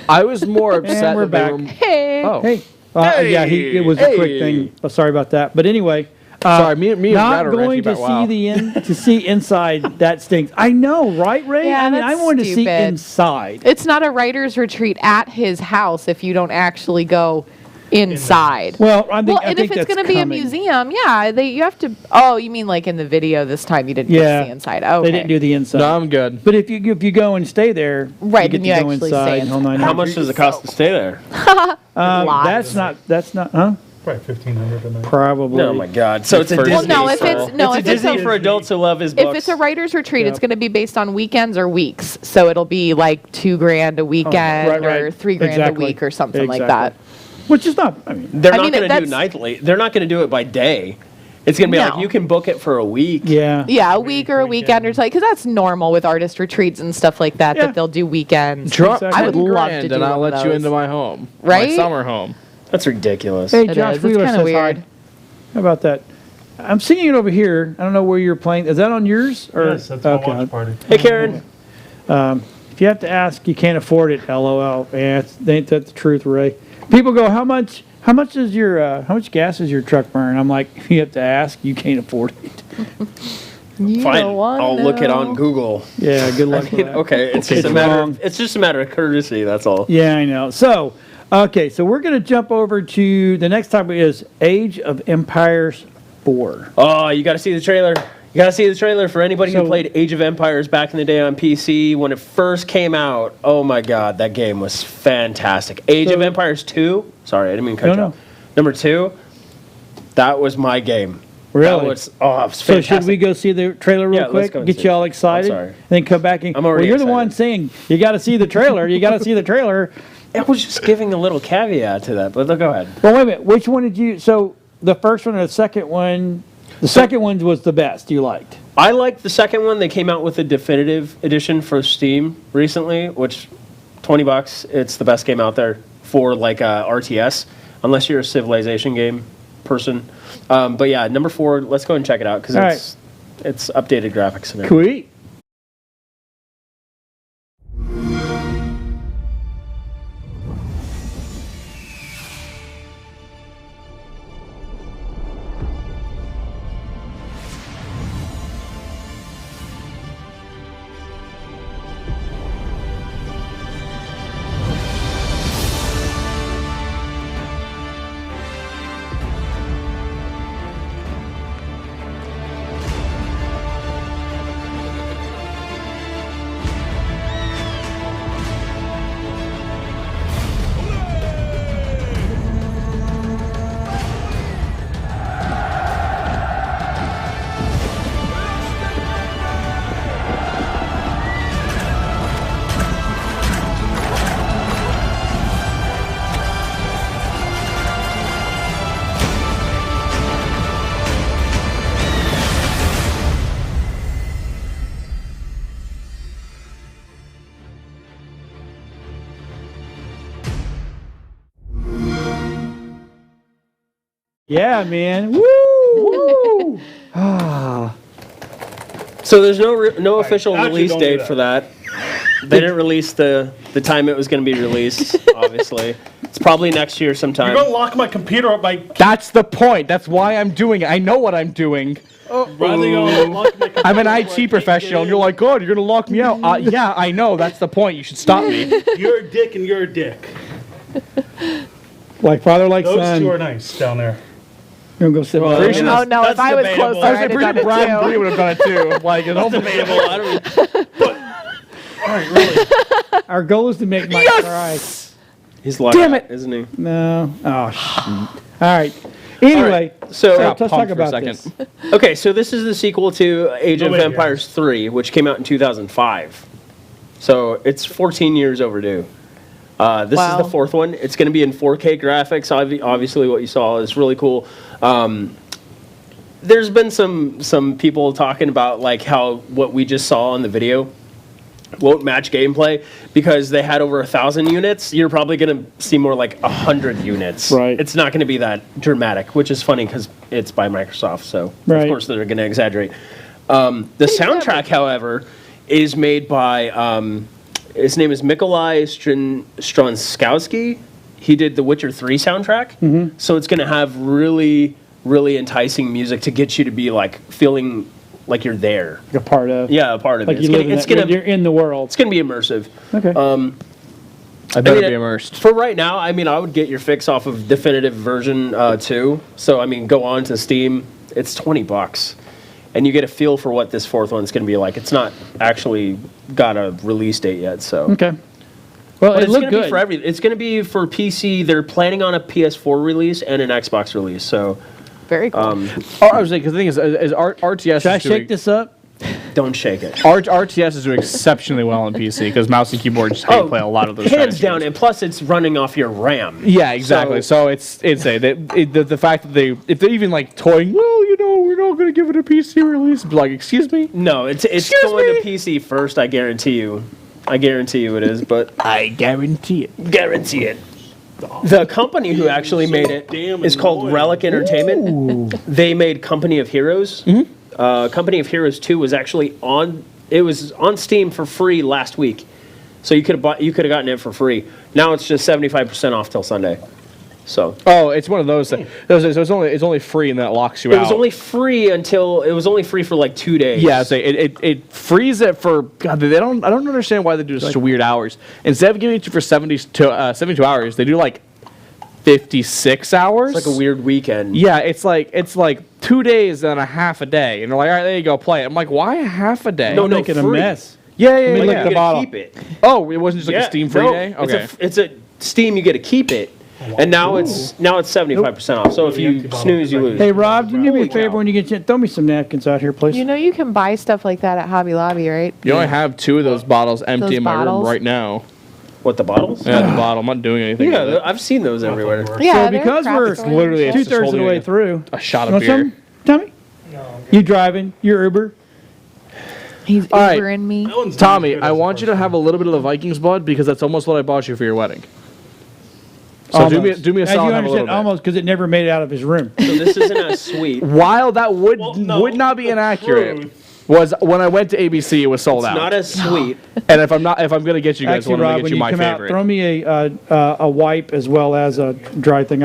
I was more upset. And we're back. Hey. Oh. Hey. Yeah, it was a quick thing. Oh, sorry about that. But anyway, sorry, me and not Brad are going to ranting see to see inside. That stinks. I know, right, Ray? Yeah, I mean, I that's wanted to see stupid. inside. It's not a writer's retreat at his house if you don't actually go inside. Well, I think and if it's going to be a museum, yeah, you have to. Oh, you mean like in the video this time you didn't get to see inside? Oh, they didn't do the inside. No, I'm good. But if you go and stay there, right, you and get you to go actually inside. stay and whole inside. nine How yards. much does it cost to stay there? That's not, huh? Probably 1,500 a night. Probably. Oh my God! So it's a Disney. Well, no, if it's a Disney for adults who love his books. If it's a writer's retreat, it's going to be based on weekends or weeks. So it'll be like $2,000 a weekend or $3,000 a week or something like that. Which is not. I mean, they're not going to do nightly. They're not going to do it by day. It's going to be like you can book it for a week. Yeah. Yeah, a week or a weekend or something. Because that's normal with artist retreats and stuff like that. That they'll do weekends. Drop I would love to do and I'll one of let you those. into my home. Right? My summer home. That's ridiculous. Hey, It Josh is. It's Wheeler kinda says weird. hi. How about that? I'm seeing it over here. I don't know where you're playing. Is that on yours? Or? Yes, that's my watch party. Hey, Karen. If you have to ask, you can't afford it. LOL. Yeah, ain't that the truth, Ray? People go, how much is your how much gas is your truck burn? I'm like, if you have to ask, you can't afford it. Fine, I'll look it on Google. Yeah, good luck with that. Okay, it's just a matter of courtesy. That's all. Yeah, I know. So, okay, so we're gonna jump over to the next topic is Age of Empires 4. Oh, you got to see the trailer. You got to see the trailer for anybody who played Age of Empires back in the day on PC when it first came out. Oh my God, that game was fantastic. Age of Empires 2. Sorry, I didn't mean to cut you off. Number 2. That was my game. Really? That was, it was So fantastic. should we go see the trailer real Yeah, let's quick? go and Get see you all it. excited? I'm sorry. And then come back and I'm already you're the excited. one saying you got to see the trailer. You got to see the trailer. I was just giving a little caveat to that, but go ahead. Well, wait a minute. Which one did you? So the first one or the second one? The second one was the best. You liked? I liked the second one. They came out with a definitive edition for Steam recently, which $20. It's the best game out there for like RTS, unless you're a Civilization game person. But yeah, number 4. Let's go and check it out because it's updated graphics and everything. Sweet. Yeah, man. Woo! So there's no official actually, release don't do date that. for that. They didn't release the time it was going to be released, obviously. It's probably next year sometime. You're gonna lock my computer up by. That's the point. That's why I'm doing it. I know what I'm doing. I'm an IT professional, and you're like, God, you're gonna lock me out. Yeah, I know. That's the point. You should stop me. You're a dick and you're a dick. Like father, like Those son. two are nice down there. You're gonna go sit by Oh no! If I was closer, I'd have done it Brad too. Bree would have done it too. Like, That's debatable. I don't. All right, really. Our goal is to make Mike cry. He's locked Damn out, it. isn't he? No. Oh, shoot. All right. Anyway, So let's talk pumped for a about second. this. Okay, so this is the sequel to Age of Nobody Empires 3, which came out in 2005. So it's 14 years overdue. This is Wow. the fourth one. It's going to be in 4K graphics. Obviously, what you saw is really cool. There's been some people talking about like how what we just saw in the video won't match gameplay because they had over 1,000 units. You're probably going to see more like 100 units. Right. It's not going to be that dramatic, which is funny because it's by Microsoft, so Right. of course they're going to exaggerate. The soundtrack, however, is made by his name is Mikolaj Stronskowski. He did the Witcher 3 soundtrack, so it's going to have really, really enticing music to get you to be like feeling like you're there. A part of. Yeah, a part of Like it. you live in that, you're in the world. It's gonna be immersive. Okay. I better be immersed. For right now, I mean, I would get your fix off of Definitive Version 2. So, I mean, go on to Steam. It's $20. And you get a feel for what this fourth one's going to be like. It's not actually got a release date yet, so. Okay. Well, But it it's looked going to be good. for it's going to be for PC. They're planning on a PS4 release and an Xbox release, so. Very cool. I was saying, because the thing is RTS Should I is doing, shake this up? Don't shake it. RTS is doing excepeptionally well on PC because mouse and keyboard just how you play a lot of those. kind of Hands down, games. and plus it's running off your RAM. Yeah, exactly. So it's the fact that if they're even like toying, well, you know, we're not going to give it a PC release. Like, excuse me? No, it's going to PC first. I guarantee you. I guarantee you it is. But I guarantee it. Guarantee it. The company who actually made it is called Relic Entertainment. They made Company of Heroes. Company of Heroes 2 was actually on Steam for free last week. So you could have gotten it for free. Now it's just 75% off till Sunday. So it's one of those. So it's only free and that locks you out. It was only free for like 2 days. Yeah, so it frees it for God. I don't understand why they do such weird hours. Instead of giving it to you for 72 hours, they do like 56 hours. It's like a weird weekend. Yeah, it's like 2 days and a half a day, and they're like, all right, there you go, play it. I'm like, why a half a day? No, Making a free. mess. Yeah, Let me lick the bottle. Keep it. Oh, it wasn't just like a Steam free day. Okay. It's a Steam. You get to keep it, and now it's 75% off. So if you snooze, you lose. Hey, Rob, do you do me a Holy favor cow. when you get a chance? Throw me some napkins out here, please. You know you can buy stuff like that at Hobby Lobby, right? You only have 2 of those bottles empty Those in my room bottles? right now. What, the bottles? Yeah, the bottle. I'm not doing anything. with Yeah, it. I've seen those everywhere. Yeah, so because we're It's literally it's just 2/3 of the holding way through, a shot you of want beer. some? Tommy? You driving? You're Uber? He's All right. Ubering me. That one's Tommy, not as good I as the want you to first have a little bit of the Vikings blood because that's almost what I bought you for your wedding. So Almost. do me a As solid. you Have a little understand, bit. almost because it never made it out of his room. So this isn't as sweet. While that would no, would not be the inaccurate, truth. was when I went to ABC, it was sold It's out. not as sweet. And if I'm gonna get you guys, Actually, I'm Rob, gonna when get you you my come favorite. out, throw me a wipe as well as a dry thing.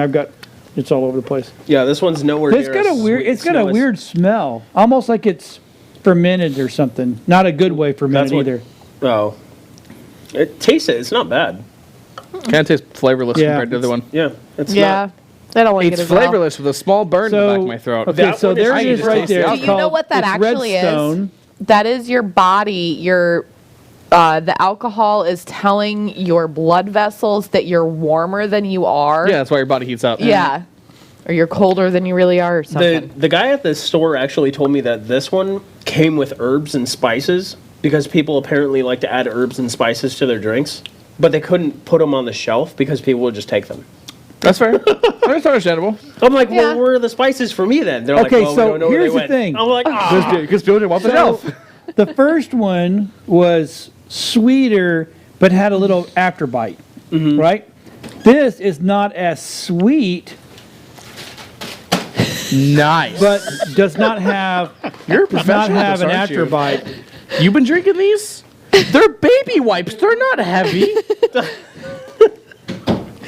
It's all over the place. Yeah, this one's nowhere It's near got a as weird. sweet. It's got a weird smell, almost like it's fermented or something. Not a good way fermented either. Oh. It tastes it. It's not bad. Kind of tastes flavorless Yeah. compared to the other one. Yeah, it's Yeah. I don't like it It's as well. flavorless with a small burn in the back of my throat. Okay, That so one is- there I it can is just right taste the there. alcohol. It's Do you know called- what that it's actually Redstone. is? That is your body. The alcohol is telling your blood vessels that you're warmer than you are. Yeah, that's why your body heats up. Yeah. Or you're colder than you really are or something. The guy at the store actually told me that this one came with herbs and spices because people apparently like to add herbs and spices to their drinks, but they couldn't put them on the shelf because people would just take them. That's fair. That's understandable. I'm like, Yeah. well, where are the spices for me then? They're Okay, like, well, so we don't know where here's they the went. thing. I'm like, ah. Because people didn't want the shelf. The first one was sweeter, but had a little afterbite, right? This is not as sweet, Nice. but does not have You're a does not professional have at an this, aren't you? afterbite. You've been drinking these? They're baby wipes. They're not heavy.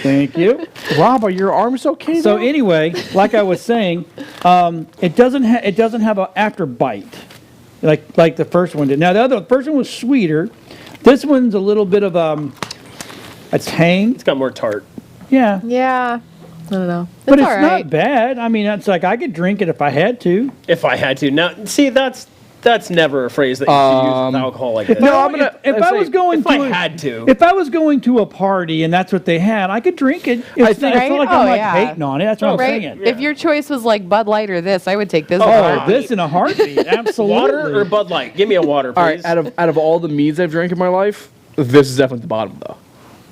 Thank you. Rob, are your arms okay? So though? anyway, like I was saying, it doesn't have an afterbite like the first one did. Now the first one was sweeter. This one's a little bit of a tang. It's got more tart. Yeah. Yeah. I don't know. But it's all right. not bad. I mean, it's like I could drink it if I had to. If I had to. Now, see, that's never a phrase that you should use with alcohol like this. No, I'm gonna. If I was going if to, I had to. If I was going to a party and that's what they had, I could drink it. It's not like I'm like hating on it. That's what I'm right? saying. If your choice was like Bud Light or this, I would take this. Oh, this in a heartbeat. Absolutely. Water or Bud Light? Give me a water, please. All right, out of all the meads I've drank in my life, this is definitely the bottom, though.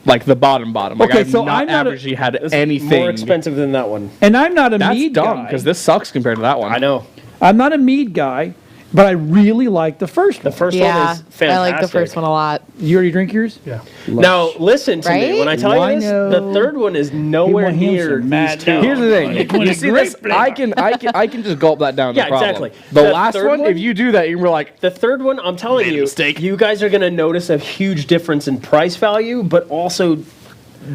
Like the bottom. Like Okay, I've so not I'm not averagely had anything. More expensive than that one. And I'm not a That's mead dumb guy. because this sucks compared to that one. I know. I'm not a mead guy, but I really like the first one. The first Yeah, one is fantastic. I like the first one a lot. You already drink yours? Yeah. Now, listen to me. Right? When I tell you this, Wino. the third one is nowhere want him near some Mad these two. Dog. Here's the thing. You see this? I can just gulp that down. Yeah, no problem. exactly. The That last third one, one- if you do that, you're like, The third one, I'm telling Made a you, mistake. you guys are going to notice a huge difference in price value, but also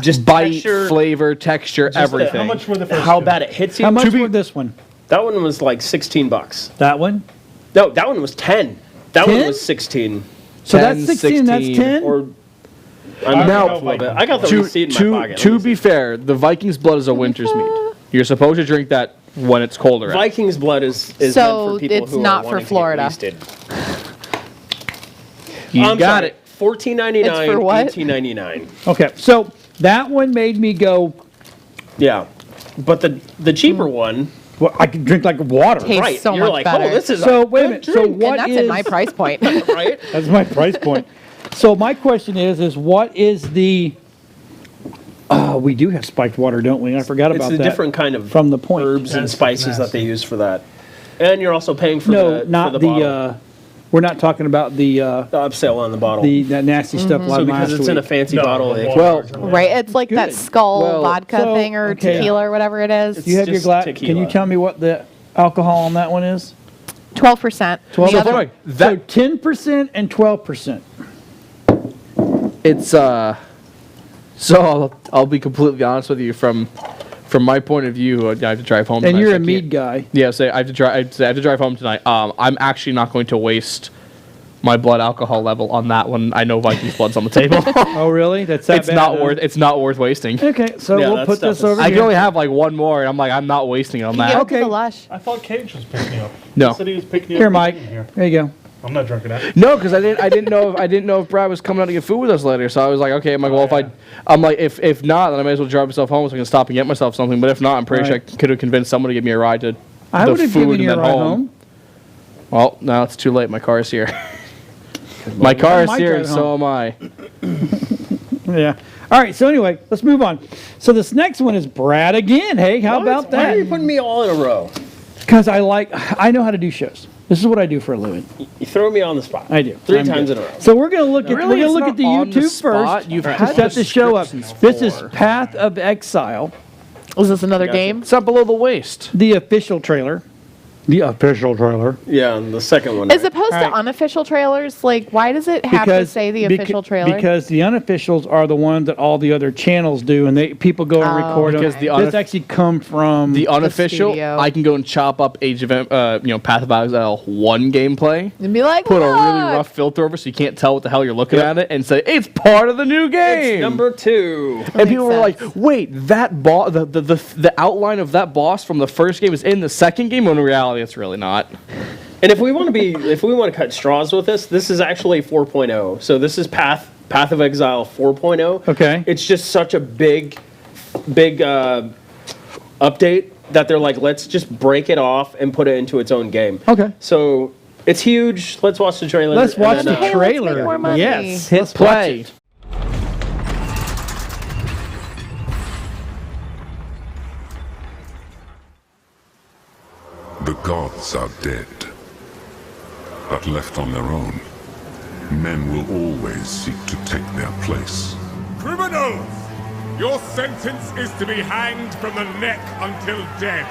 just bite, texture, flavor, texture, everything. How much were the first how two? bad it hits you. How much for this one? That one was like $16. That one? No, that one was 10. That 10? one was 16. So 10, that's 16, that's 16, 10? Or I Now, don't know, a little bit. Vikings. I got the receipt in my pocket. To be fair, the Viking's blood is a winter's mead. You're supposed to drink that when it's colder out. Viking's blood is So meant for people it's who not are for wanting Florida. To get wasted. You I'm got sorry, it. $14.99, It's for what? $18.99. Okay, so that one made me go, Yeah, but the cheaper one, well, I could drink like water. Tastes right? so You're much like, better. oh, this is So a wait a good minute. So drink. what And that's is in my price point. right? That's my price point. So my question is what is the? We do have spiked water, don't we? I forgot It's about a that. different kind of from the point. herbs and That's spices that they use for that, and you're also paying for No, the not for the. the bottle. We're not talking about the upsell on the bottle. that nasty stuff. Mm-hmm. Like so because last it's in a week. fancy No, bottle, the it- water Well, is in there. Right? It's like that Good. skull Well, vodka so, thing or okay. tequila or whatever it is. Do you have your just glass? Can tequila. you tell me what the alcohol on that one is? 12%. 12. The other- Anyway, So 10% and 12%. It's So I'll be completely honest with you from my point of view. I have to drive home. And tonight, you're so a I mead can't- guy. Yeah, so I have to drive home tonight. I'm actually not going to waste my blood alcohol level on that one. I know Vikings blood's on the table. Oh, really? That's that It's bad, not huh? worth. It's not worth wasting. Okay, so Yeah, we'll that put stuff this is- over I here. can only have like one more, and I'm like, I'm not wasting it on Give that. it to Okay. the lush. I thought Cage was picking up. No. He said he was picking Here, up. Mike. Here. There you go. I'm not drinking that. No, because I didn't know if Brad was coming out to get food with us later. So I was like, okay, I'm like, well, if not, then I may as well drive myself home so I can stop and get myself something. But if not, I'm pretty sure I could have convinced someone to give me a ride to I the would have food given you a and ride then home. Well, now it's too late. My car's here. My car is might here, drive and so am I. Yeah. All right, so anyway, let's move on. So this next one is Brad again. Hey, how about Why are you that? putting me all in a row? Because I know how to do shows. This is what I do for a living. You throw me on the spot. I do. Three I'm times good. in a row. So we're gonna look at Really, we're gonna it's look not at the on the YouTube spot. first You've to had set the show up. descriptions This is before. Path of Exile, Was this another Gotcha. game? It's up below the waist. the official trailer. The official trailer. Yeah, and the second one. As right? opposed All to right. unofficial trailers, like why does it have to say the official trailer? Because the unofficials are the ones that all the other channels do, and people go and Oh, record them. Because the This actually come from The unofficial, studio. I can go and chop up Age of Path of Exile 1 gameplay, and be like, put a really "Look!" rough filter over so you can't tell what the hell you're looking at it, and say it's part of the new game. It's number 2. And people were makes like, "Wait, that boss, the outline of that boss from the first game is in the second game." When in reality, it's really not. And if we want to cut straws with this is actually 4.0. So this is Path of Exile 4.0. Okay. It's just such a big update that they're like, let's just break it off and put it into its own game. Okay. So it's huge. Let's watch the trailer. Let's watch and the then, Hey, let's make trailer. more money. Yes. Hit Let's watch play. it. The gods are dead, but left on their own, men will always seek to take their place. Criminals! Your sentence is to be hanged from the neck until dead.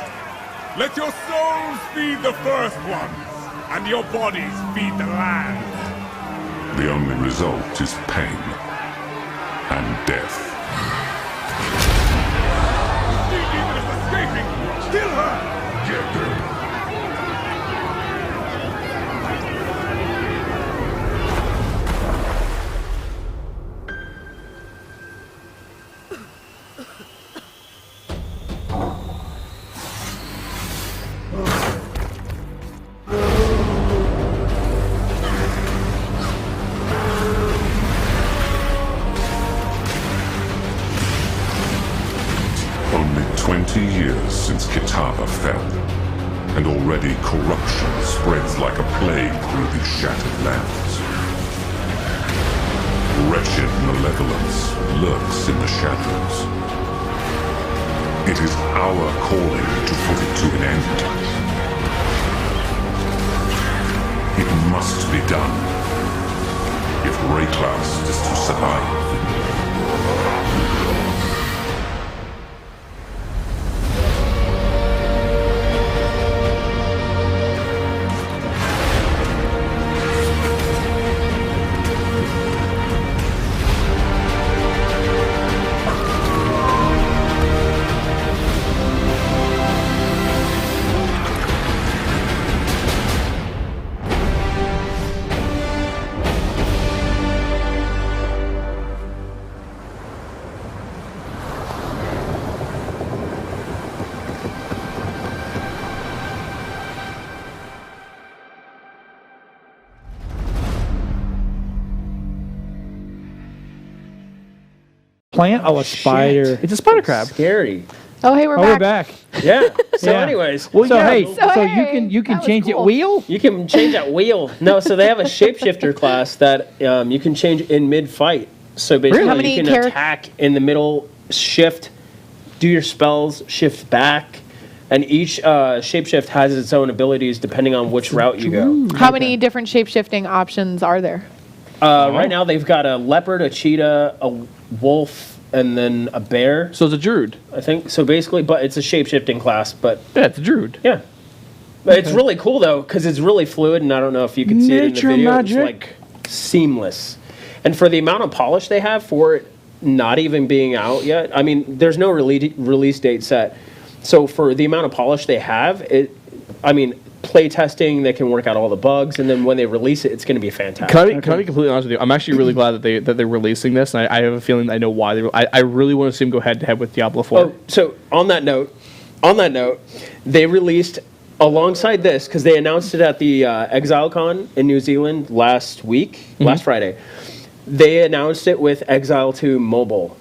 Let your souls feed the first ones, and your bodies feed the land. The only result is pain and death. The demon is escaping! Kill her! Get her! Only 20 years since Kitava fell, and already corruption spreads like a plague through these shattered lands. Wretched malevolence lurks in the shadows. It is our calling to put it to an end. It must be done if Rayclass is to survive. Plant? Oh, a spider. It's a spider crab. Scary. Oh, hey, we're We're back. back. Yeah. So, Yeah. anyways, So hey, So, so hey, you can that was change it cool. wheel. you can change that wheel. No, so they have a shapeshifter class that you can change in mid-fight. So basically, How many you can attack in the middle, shift, do your spells, shift back, and each shapeshift has its own abilities depending on which route you go. How many different shape-shifting options are there? Right now, they've got a leopard, a cheetah, a wolf, and then a bear. So it's a druid. I think so. Basically, but it's a shape-shifting class. But Yeah, it's a druid. yeah, but it's really cool though because it's really fluid, and I don't know if you can see it in the Nature video. magic. It's like seamless, and for the amount of polish they have for it not even being out yet. I mean, there's no release date set, so for the amount of polish they have, play testing, they can work out all the bugs, and then when they release it, it's going to be fantastic. Can I be completely honest with you? I'm actually really glad that they're releasing this, and I have a feeling I know why. I really want to see them go head to head with Diablo 4. Oh, so on that note, they released alongside this because they announced it at the ExileCon in New Zealand last Friday. They announced it with Exile 2 mobile.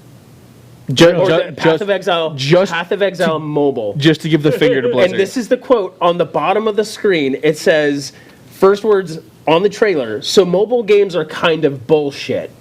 Path of Exile mobile. Just to give the finger to Blizzard. And this is the quote on the bottom of the screen. It says, first words on the trailer, so mobile games are kind of bullshit.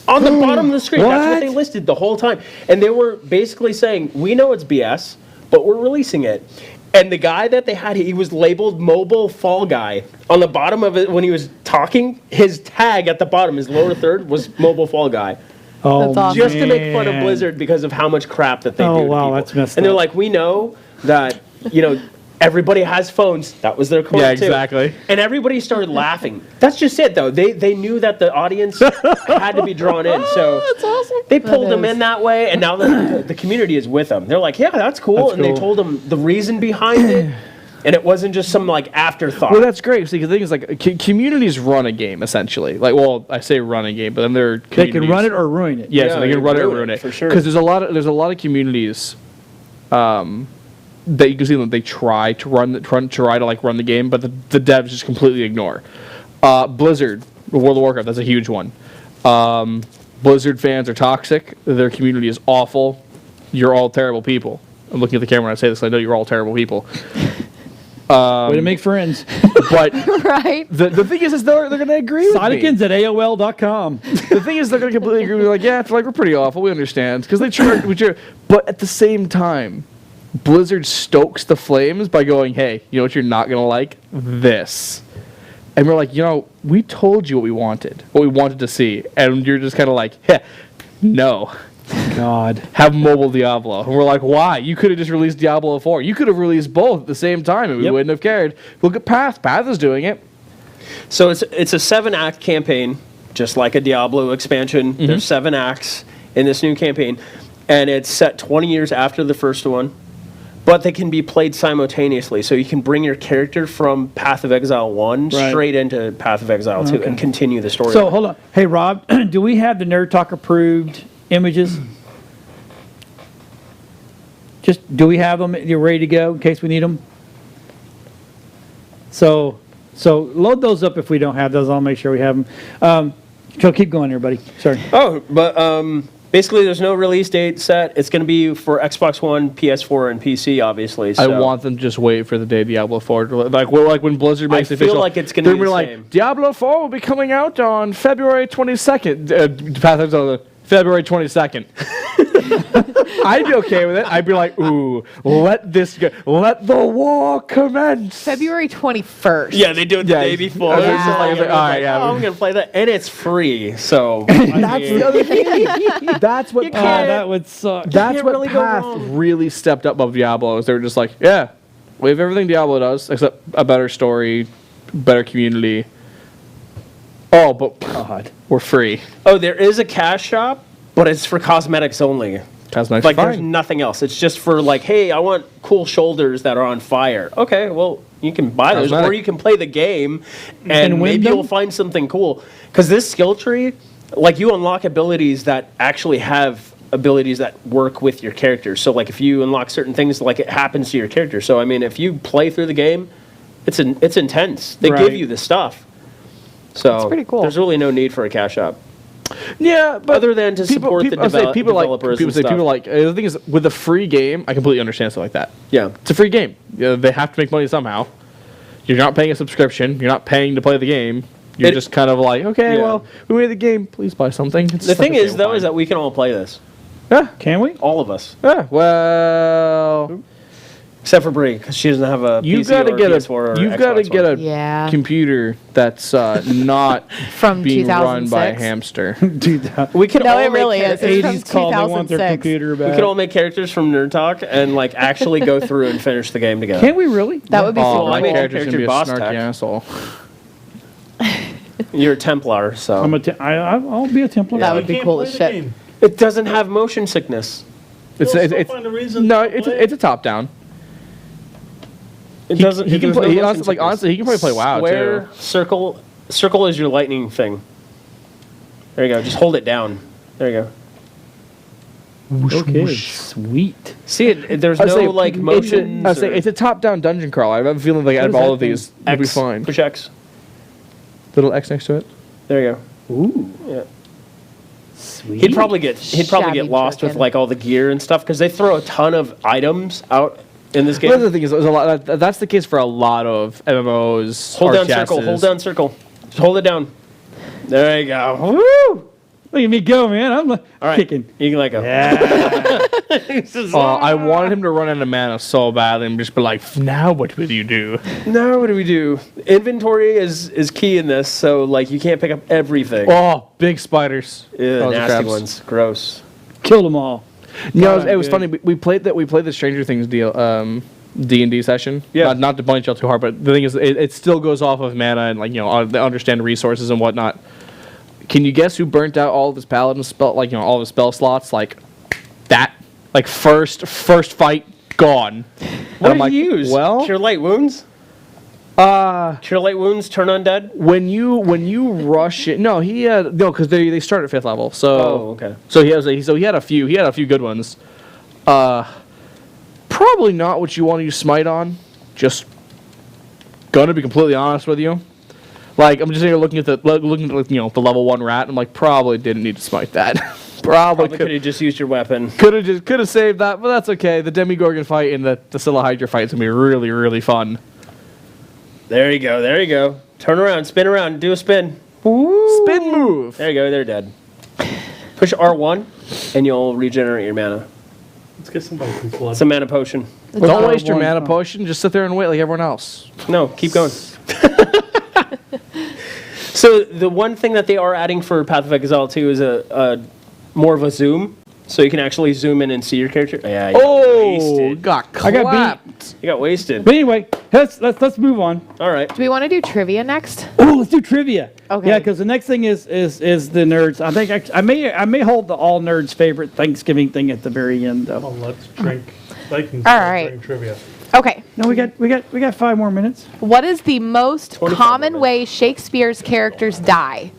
On the bottom of the screen. That's what they listed the whole time. And they were basically saying, we know it's BS, but we're releasing it. And the guy that they had, he was labeled Mobile Fall Guy. On the bottom of it, when he was talking, his tag at the bottom, his lower third, was Mobile Fall Guy. Oh, That's awesome. Just to make fun of Blizzard because of how much crap that they do to people. That's messed and they're up. like, we know that, everybody has phones. That was their quote, Yeah, too. exactly. And everybody started laughing. That's just it, though. They knew that the audience had to be drawn in. So That's awesome. they pulled them in that way, and now the community is with them. They're like, yeah, that's cool. That's and they cool. told them the reason behind it, and it wasn't just some, afterthought. Well, that's great. See, the thing is, communities run a game essentially. I say run a game, but then they're They can run it or ruin it. Yes, they can run it or ruin it for sure. Because there's a lot of communities, that you can see them. They try to run the game, but the devs just completely ignore. Blizzard, World of Warcraft, that's a huge one. Blizzard fans are toxic. Their community is awful. You're all terrible people. I'm looking at the camera when I say this. I know you're all terrible people. Way to make friends. But Right? the thing is they're going to agree with me. Sonicans at AOL.com. The thing is they're going to completely agree with me. Like, yeah, it's we're pretty awful. We understand. Because they try. But at the same time, Blizzard stokes the flames by going, hey, you know what you're not going to like? This. And we're like, we told you what we wanted to see. And you're just kind of like, no. God. have mobile Diablo. And we're like, why? You could have just released Diablo 4. You could have released both at the same time and we wouldn't have cared. Look at Path. Path is doing it. So it's a 7-act campaign, just like a Diablo expansion. There's 7 acts in this new campaign, and it's set 20 years after the first one, but they can be played simultaneously. So you can bring your character from Path of Exile 1 straight into Path of Exile 2 and continue the story. So hold on. Hey, Rob, do we have the Nerd Talk approved images? Just, do we have them? You're ready to go in case we need them? So load those up if we don't have those. I'll make sure we have them. So keep going, everybody. Sorry. Oh, but basically there's no release date set. It's going to be for Xbox One, PS4, and PC, obviously. So. I want them to just wait for the day Diablo 4. Like when Blizzard makes it official. I feel like it's going to be the same. Like, Diablo 4 will be coming out on February 22nd. February 22nd. I'd be okay with it. I'd be like, ooh, let this go. Let the war commence. February 21st. Yeah, they do it the day before. All right, I'm going to play that. And it's free, so. That's the other thing. That's what that would suck. That's what really Path really stepped up above Diablo. Is they were just like, yeah, we have everything Diablo does, except a better story, better community. Oh, but God, we're free. Oh, there is a cash shop, but it's for cosmetics only. Cosmetics, like fine. There's nothing else. It's just for like, hey, I want cool shoulders that are on fire. Okay, well, you can buy those, or you can play the game, and maybe you'll find something cool. Because this skill tree, like you unlock abilities that actually have abilities that work with your character. So like if you unlock certain things, like it happens to your character. So I mean, if you play through the game, it's intense. They give you the stuff. So it's pretty cool. There's really no need for a cash shop. Yeah, but other than to support the developers and stuff. People like the thing is with a free game, I completely understand stuff like that. Yeah, it's a free game. They have to make money somehow. You're not paying a subscription. You're not paying to play the game. You're just kind of like, okay, well, we made the game. Please buy something. The thing is, though, is that we can all play this. Yeah, can we? All of us. Yeah. Well, except for Brie, because she doesn't have a you've PC got to or get PS4 or you've got to get a Yeah. computer that's not From being run by a 2006. hamster. We can No, all it really make is. It's from 80s call. They want their 2006. computer We back. could all make characters from Nerd Talk and like actually go through and finish the game together. Can we really? That would be Oh, super my cool. character's gonna be a Boss snarky tech. asshole. You're a Templar, so I'll be a Templar. That would be cool as shit. it doesn't have motion sickness. It's a top down. It doesn't. He can there's play. no motion Honestly, sickness. he can probably play WoW Square, too. circle is your lightning thing. There you go. Just hold it down. There you go. Okay, sweet. See, there's no like motion. It's a top-down dungeon crawl. I have a feeling like out of all of these, it'll be fine. Push X. Little X next to it. There you go. Ooh. Yeah. Sweet. He'd probably get Shabby lost with chicken. like all the gear and stuff because they throw a ton of items out in this game. Well, the thing is, there's a lot. That's the case for a lot of MMOs. Hold down RTSs. circle. Hold down circle. Just hold it down. There you go. Woo! Look at me go, man. I'm All right. kicking. You can let go. Yeah. I wanted him to run into mana so badly and just be like, now what will you do? Now what do we do? Inventory is key in this, so like you can't pick up everything. Oh, big spiders. Ew, Oh, the nasty crabs. ones. Gross. Killed them all. No, God, it was good. funny. We played the Stranger Things deal. D&D session. Yeah. Not to bunch y'all too hard, but the thing is, it still goes off of mana and like they understand resources and whatnot. Can you guess who burnt out all of his paladin spell, all of his spell slots, like that, like first fight gone? What I'm did you use? Well, Cure light wounds. Cure light wounds. Turn undead. when you rush it, because they start at 5th level. So Oh, okay. So he had a few good ones. Probably not what you want to use smite on. Just gonna be completely honest with you. Like I'm just here looking at the level 1 rat. I'm like, probably didn't need to smite that. probably could have just used your weapon. could have saved that, but that's okay. The Demigorgon fight and the Scylla Hydra fight is gonna be really, really fun. There you go. There you go. Turn around. Spin around. Do a spin. Spin move. There you go. They're dead. Push R1, and you'll regenerate your mana. Let's get somebody from Flood. It's a mana potion. Don't waste your mana potion. Just sit there and wait like everyone else. No, keep going. So the one thing that they are adding for Path of Exile 2 is a more of a zoom. So you can actually zoom in and see your character. Yeah. Got I got clapped. You got wasted. But anyway, let's move on. All right. Do we want to do trivia next? Oh, let's do trivia. Okay. Yeah, because the next thing is the nerds. I think I may hold the all nerds favorite Thanksgiving thing at the very end though. Well, let's drink Vikings. All right. Drink trivia. Okay. No, we got 5 more minutes. What is the most common way Shakespeare's characters die?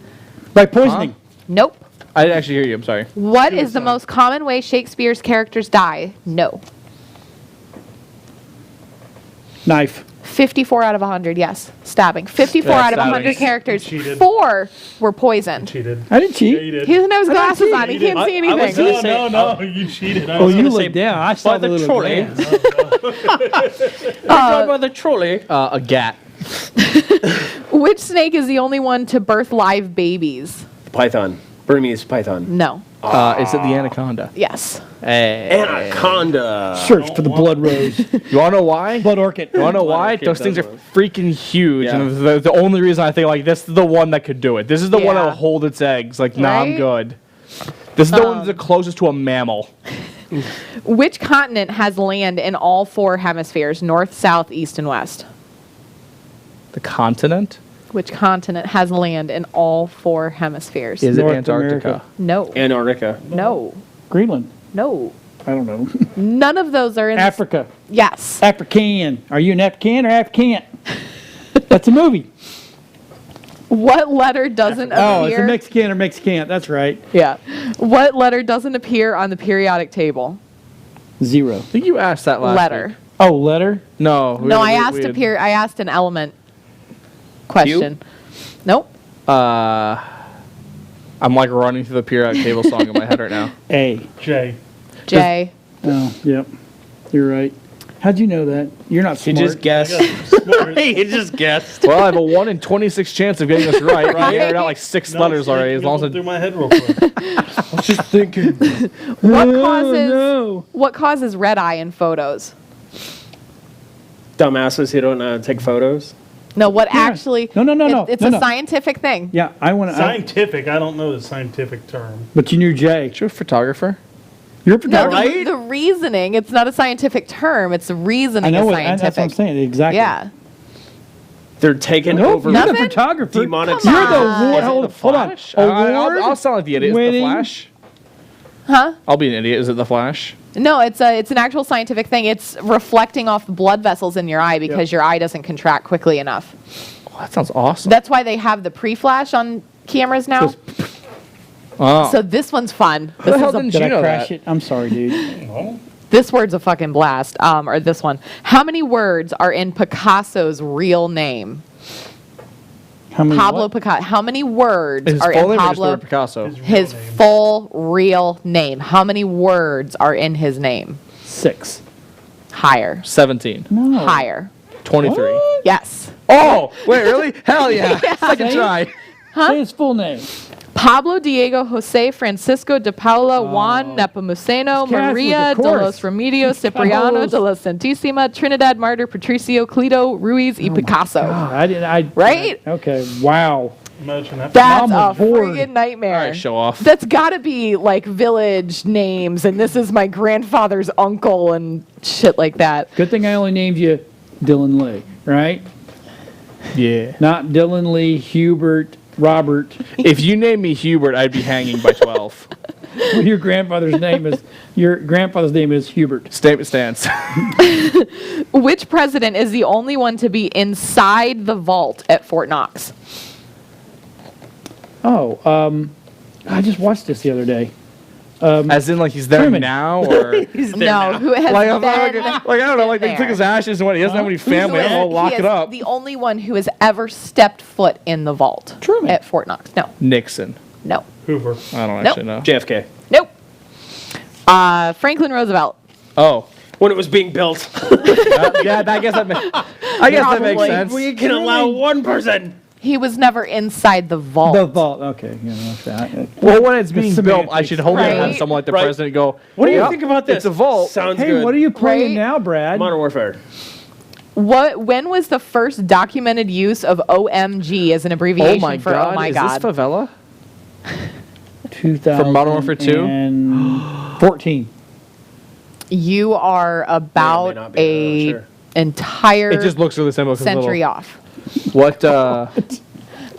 By poisoning. Nope. I didn't actually hear you. I'm sorry. What is the most common way Shakespeare's characters die? No. Knife. 54 out of 100, yes. Stabbing. 54 out of 100 characters. Cheated. 4 were poisoned. Cheated. I didn't cheat. Yeah, you did. He doesn't have his glasses cheat. on. He can't see anything. No, you cheated. Oh, you looked down. I saw by the little trolley. glance. By the trolley. A gat. Which snake is the only one to birth live babies? Python. Burmese python. No. Is it the anaconda? Yes. Anaconda. Search for the blood rose. You want to know why? Blood orchid. You want to know why? orchid Those things are does freaking huge. Yeah. And the only reason I think, like, this is the one that could do it. This is the one that Yeah. will hold its eggs. Like, nah, I'm Right? good. This is the one that's the closest to a mammal. Which continent has land in all 4 hemispheres? North, south, east, and west. The continent? Which continent has land in all 4 hemispheres? Is it North Antarctica? America. No. Antarctica. No. Greenland. No. I don't know. None of those are in Africa. Yes. African. Are you an African or African? That's a movie. What letter doesn't Oh, it's a appear? Mexican or Mexican. That's right. Yeah. What letter doesn't appear on the periodic table? 0. I think you asked that last Letter. week. Oh, letter. No. No, I asked an element question. Nope. I'm like running through the periodic table song in my head right now. A. J. J. Oh, yep. You're right. How'd you know that? You're not He smart. just guessed. He just guessed. Well, I have a 1 in 26 chance of getting this right. I figured out like 6 No, letters it's already. like As long as through my head real quick. I was just thinking. What causes red eye in photos? Dumbasses who don't take photos. No, what Yeah. actually? No. It's No, a no. scientific thing. Yeah, I want to. Scientific. I don't know the scientific term. But you knew Jay. you're a photographer. You're a No, photographer. the reasoning. It's not a scientific term. It's the reasoning I know is what. That's what I'm scientific. saying. Exactly. Yeah. They're taking Nope, over. you're the Nothing? photographer. Demonic. Come You're the on. award. Is it Hold the on. Flash? I'll sound like the idiot. Is it the winning- Flash? Huh? I'll be an idiot. Is it the Flash? No, it's an actual scientific thing. It's reflecting off the blood vessels in your eye because your eye doesn't contract quickly enough. Oh, that sounds awesome. That's why they have the pre-flash on cameras now. Oh. So this one's fun. How the This hell is a didn't Did you I know crash that? it? I'm sorry, dude. This word's a fucking blast. Or this one. How many words are in Picasso's real name? How many? Pablo what? Picasso. How many words His are full in name or just the Pablo? word Picasso? His full real name. How many words are in his name? 6. Higher. 17. No. Higher. 23. Yes. Oh, wait, really? Hell yeah. Second try. Say his full name. Pablo Diego Jose Francisco de Paula Juan Nepomuceno Catholic, Maria of de course. los Remedios Cipriano Carlos. de la Santísima Trinidad Martyr Patricio Clito Ruiz y Picasso. I didn't. Right? Okay. Wow. Imagine that. That's Mom a was bored. friggin' nightmare. All right, show off. That's got to be like village names, and this is my grandfather's uncle and shit like that. Good thing I only named you Dylan Lee, right? Yeah. Not Dylan Lee, Hubert, Robert. If you named me Hubert, I'd be hanging by 12. Your grandfather's name is Hubert. Statement stands. Which president is the only one to be inside the vault at Fort Knox? Oh, I just watched this the other day. As in, like, he's there Truman. now, or... No, who has like, been I don't know, like, they there. took his ashes and what, he doesn't have any family, I don't know, lock He it is up. the only one who has ever stepped foot in the vault Truman. at Fort Knox. No, Nixon. no, Hoover. I don't Nope. actually know. JFK. nope. Franklin Roosevelt. Oh. When it was being built. Yeah, I guess that makes Probably. sense. We can allow one person. He was never inside the vault. The vault. Okay. Yeah, that's that. Well, when it's being built, semantics. I should hope to have Right. someone like the Right. president go, What do you "Yep, think about this? It's a vault." Sounds Hey, good. what are you playing Right? now, Brad? Modern Warfare. When was the first documented use of OMG as an abbreviation Oh my for god, Oh my is God? this favela? 2000 From Modern Warfare 2? and 14. You are about not be, a entire It just looks really simple. 'cause century little- off. What?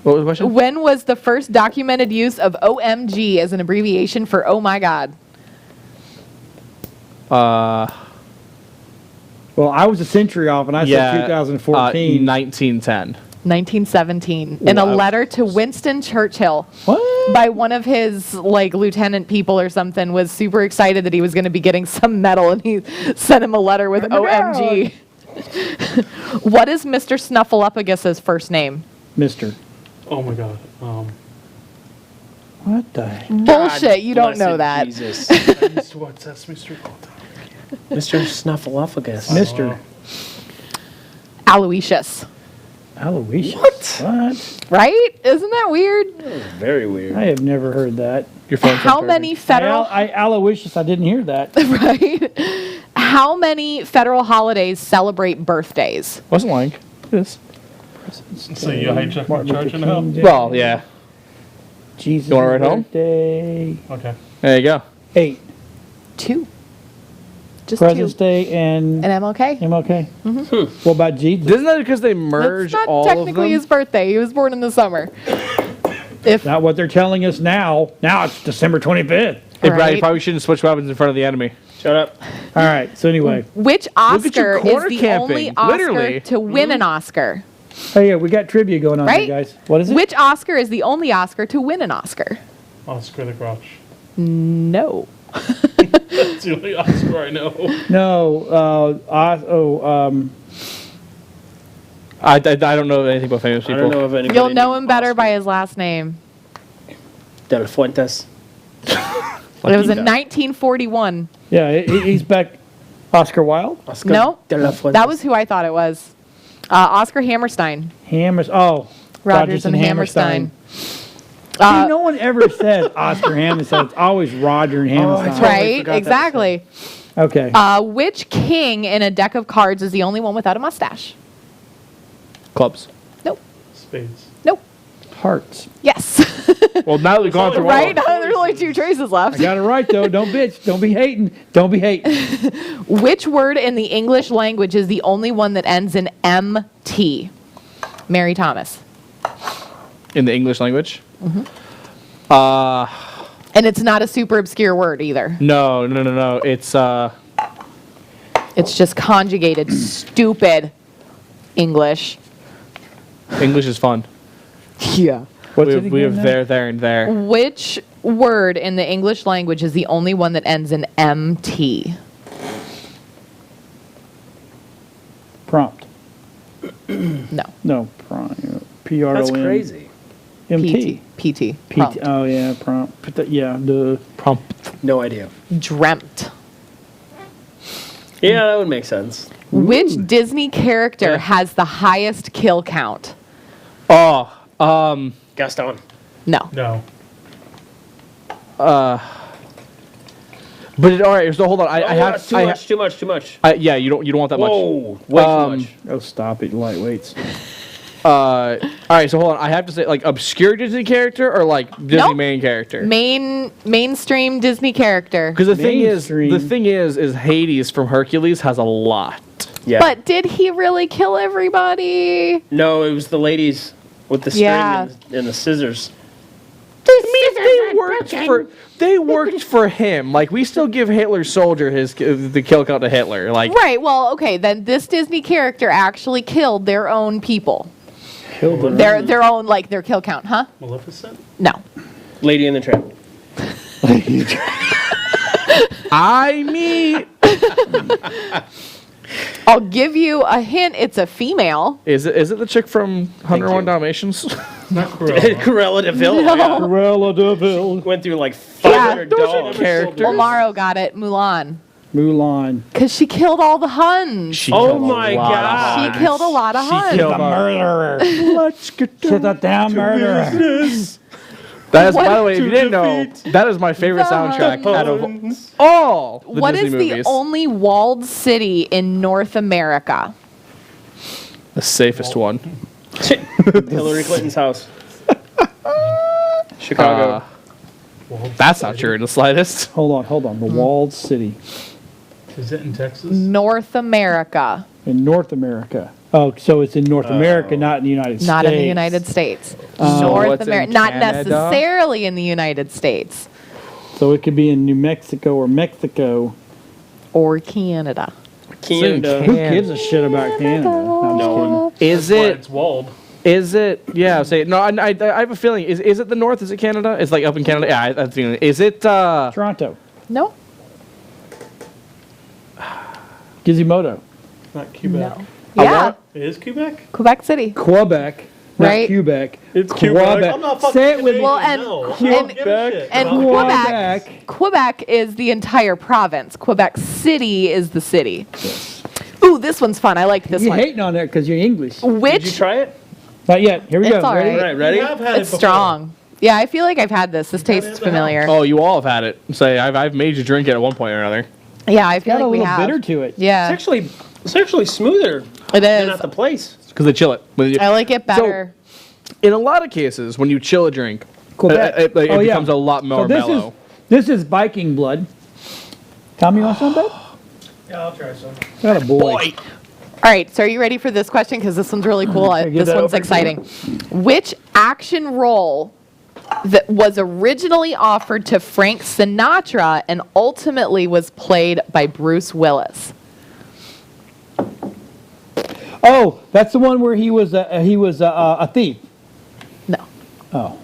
What was the question? When was the first documented use of OMG as an abbreviation for Oh My God? Well, I was a century off, and I said 2014. 1910. 1917. In a Wow. letter to Winston Churchill. What? By one of his like lieutenant people or something, was super excited that he was going to be getting some medal, and he sent him a letter with OMG. What is Mr. Snuffleupagus's first name? Mr. Oh my god. What the heck? Bullshit, you don't know that. Jesus. I used to watch Sesame Street all the time. Mr. Snuffleupagus. Mr. Aloysius. Aloysius. What? Right? Isn't that weird? Very weird. I have never heard that. Your phone. How many federal Aloysius, I didn't hear that. right? How many federal holidays celebrate birthdays? Wasn't lying. Yes. So you hijacked my charger now? Well, yeah. Jesus. You want to write home? Birthday. Okay. There you go. 8. 2. Just President's 2. Day and MLK. MLK. What about Jesus? Isn't that because they That's merged not all of technically them? his birthday. He was born in the summer. If Not what they're telling us now. Now it's December 25th. Hey, Brad, you Right. probably shouldn't switch weapons in front of the enemy. Shut up. All right. So anyway. which Look at your Oscar is corner the camping, only Oscar literally. to win an Oscar? Oh yeah, we got trivia going on Right? here, guys. What is it? Which Oscar is the only Oscar to win an Oscar? Oscar the Grouch. No. That's the only Oscar I know. No. I don't know anything about famous I people. don't know if anybody. You'll know named him better Oscar by his last name. De La Fuentes. It was in 1941. Yeah, he's back. Oscar Wilde. Oscar No, De La Fuentes. that was who I thought it was. Oscar Hammerstein. Rodgers and Hammerstein. See, no one ever says Oscar Hammerstein. It's always Roger and Hammerstein. Right, exactly. Okay. Which king in a deck of cards is the only one without a mustache? Clubs. Nope. Spades. Nope. Hearts. Yes. Well, now that we've gone through all Right? of them. There's only 2 traces left. I got it right though. Don't bitch. Don't be hating. Don't be hating. Which word in the English language is the only one that ends in MT? Mary Thomas. In the English language? And it's not a super obscure word either. No. It's It's just conjugated stupid English. English is fun. Yeah. What's it We again have now? there, and there. Which word in the English language is the only one that ends in MT? Prompt. No. No. P-R-O-M. That's crazy. M-T. PT. P-T. Prompt. Oh yeah, prompt. Yeah, the Prompt. No idea. Dreamt. Yeah, that would make sense. Which Disney character has the highest kill count? Gaston. No. No. But all right, so hold on. I have that's too much. yeah, you don't want that much. Whoa, way too much. Oh, stop it, lightweights. All right, so hold on. I have to say, like, obscure Disney character or like Disney Nope. main character. Mainstream Disney character. Because the thing Mainstream. is Hades from Hercules has a lot. Yeah. But did he really kill everybody? No, it was the ladies with the string Yeah. and the scissors. They worked for him. Like, we still give Hitler's soldier the kill count to Hitler. Like, Right, well, okay, then this Disney character actually killed their own people. Their own, like, their kill count, huh? Maleficent? No. Lady in the Tramp. I mean, I'll give you a hint. It's a female. is it the chick from 101 Dalmatians? Not Cruella. Cruella de Vil. No. Yeah. Cruella de Vil. Went through like 500 dogs. Characters. Omaro got it. Mulan. Mulan. Because she killed all the Huns. She Oh killed a my lot of God. Huns. She killed a lot of Huns. killed The murderer. Let's get She's a damn murderer. That is, by the way, if you didn't know, that is my favorite The soundtrack out of Huns. all the What Disney is movies. the only walled city in North America? The safest one. Hillary Clinton's house. Chicago. That's not true in the slightest. Hold on. The walled city Is it in Texas? North America. in North America. Oh, so it's in North America, not in the United States. Not in the United States. So North what's in America. Not Canada? necessarily in the United States. So it could be in New Mexico or Mexico. Or Canada. Canada. Who gives a shit about Canada? No one. Is Why it? it's walled. Is it? Yeah. Say no. I have a feeling. Is it the North? Is it Canada? It's like up in Canada. Yeah. That's the. Is it? Toronto. No. Gizmodo. Not Quebec. No. Yeah. It is Quebec? Quebec City. Quebec. Not Right. Quebec. It's Quebec. I'm not fucking Say it with Canadian, Well, and- no. and- I don't give a shit. And Quebec is the entire province. Quebec City is the city. Ooh, this one's fun. I like this You're one. hating on there because you're English. Which? Did you try it? Not yet. Here we It's go. all Ready? right. All right, ready? You have had It's it before. strong. Yeah, I feel like I've had this. This tastes familiar. Oh, you all have had it. Say I've made you drink it at one point or another. Yeah, I feel Got a like we little have. bitter to it. Yeah, It's actually smoother it than is. at the place. Because they chill it. I like it better. In a lot of cases, when you chill a drink, Quebec. it Oh, yeah. becomes a lot more So mellow. this is Viking blood. Tommy, you want some, babe? Yeah, I'll try some. Got a boy. All right, so are you ready for this question? Because this one's really cool. Okay, give This that one's over. exciting. Which action role that was originally offered to Frank Sinatra and ultimately was played by Bruce Willis? Oh, that's the one where he was a thief. No. Oh.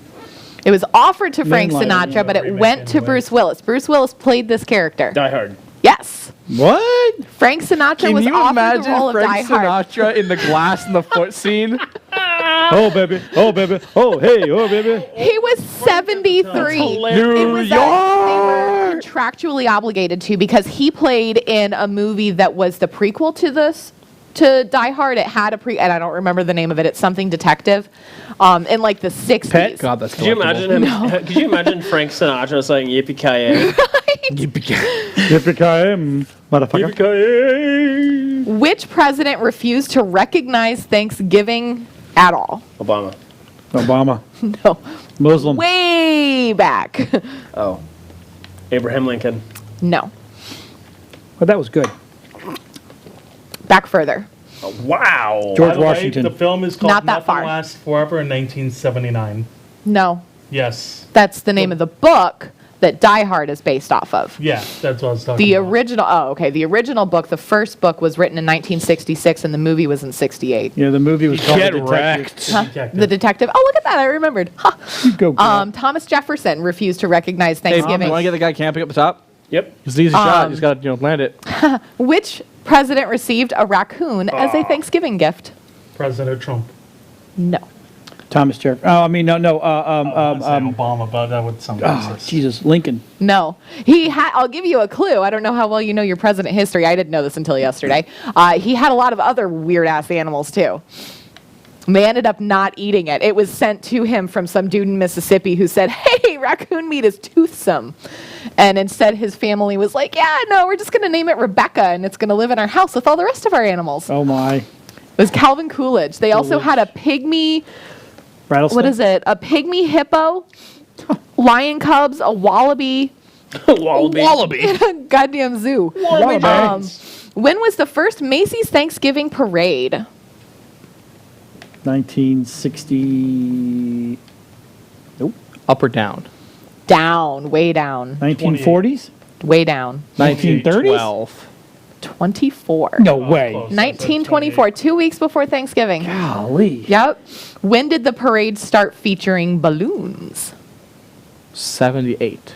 It was offered to Frank Mainline. Sinatra, but it went to Bruce Willis. Bruce Willis played this character. Die Hard. Yes. What? Frank Sinatra Can was you offered the imagine role of Die Frank Hard. Sinatra in the glass in the foot scene? Oh, baby. Oh, baby. Oh, hey. Oh, baby. He was 73. New They were contractually obligated to because he played in a movie that was the prequel to this. To Die Hard, it had and I don't remember the name of it. It's something detective, in like the 60s. Pet? God, that's Could you imagine him? Could you imagine Frank Sinatra saying "Yippee ki Yippee-ki-yay, motherfucker. yay"? Which president refused to recognize Thanksgiving at all? Obama. Obama. No. Muslim. Way back. Oh, Abraham Lincoln. No. But that was good. Back further. Oh, wow. George By the way, Washington. the film is called Not that Nothing far. Lasts Forever in 1979. No. Yes. That's the name of the book that Die Hard is based off of. Yeah, that's what I was talking The about. original, the original book, the first book was written in 1966 and the movie was in 68. Yeah, the movie was called Get The Detective. wrecked. Huh? Detective. The detective. Oh, look at that. I remembered. Huh. You go, girl. Thomas Jefferson refused to recognize Hey, Thanksgiving. you want to get the guy camping up the top? Yep. It's an easy shot. You just got to land it. Which president received a raccoon as a Thanksgiving gift? President Trump. No. Thomas Jefferson. Oh, I mean, no. I'm saying Obama, but that would sound Oh, racist. Jesus. Lincoln. No. He had, I'll give you a clue. I don't know how well you know your president history. I didn't know this until yesterday. He had a lot of other weird ass animals too. They ended up not eating it. It was sent to him from some dude in Mississippi who said, "Hey, raccoon meat is toothsome." And instead his family was like, "Yeah, no, we're just going to name it Rebecca and it's going to live in our house with all the rest of our animals." Oh, my. It was Calvin Coolidge. They also had a pygmy, Rattlesnake. what is it? A pygmy hippo, lion cubs, a wallaby, Wallaby. in a goddamn zoo. Wallaby. When was the first Macy's Thanksgiving parade? 1960. Nope. Up or down? Down, way down, 1940s? way down. 1930s? 12. 24. No way. close. 1924, 2 weeks before Thanksgiving. Golly. Yep. When did the parade start featuring balloons? 78.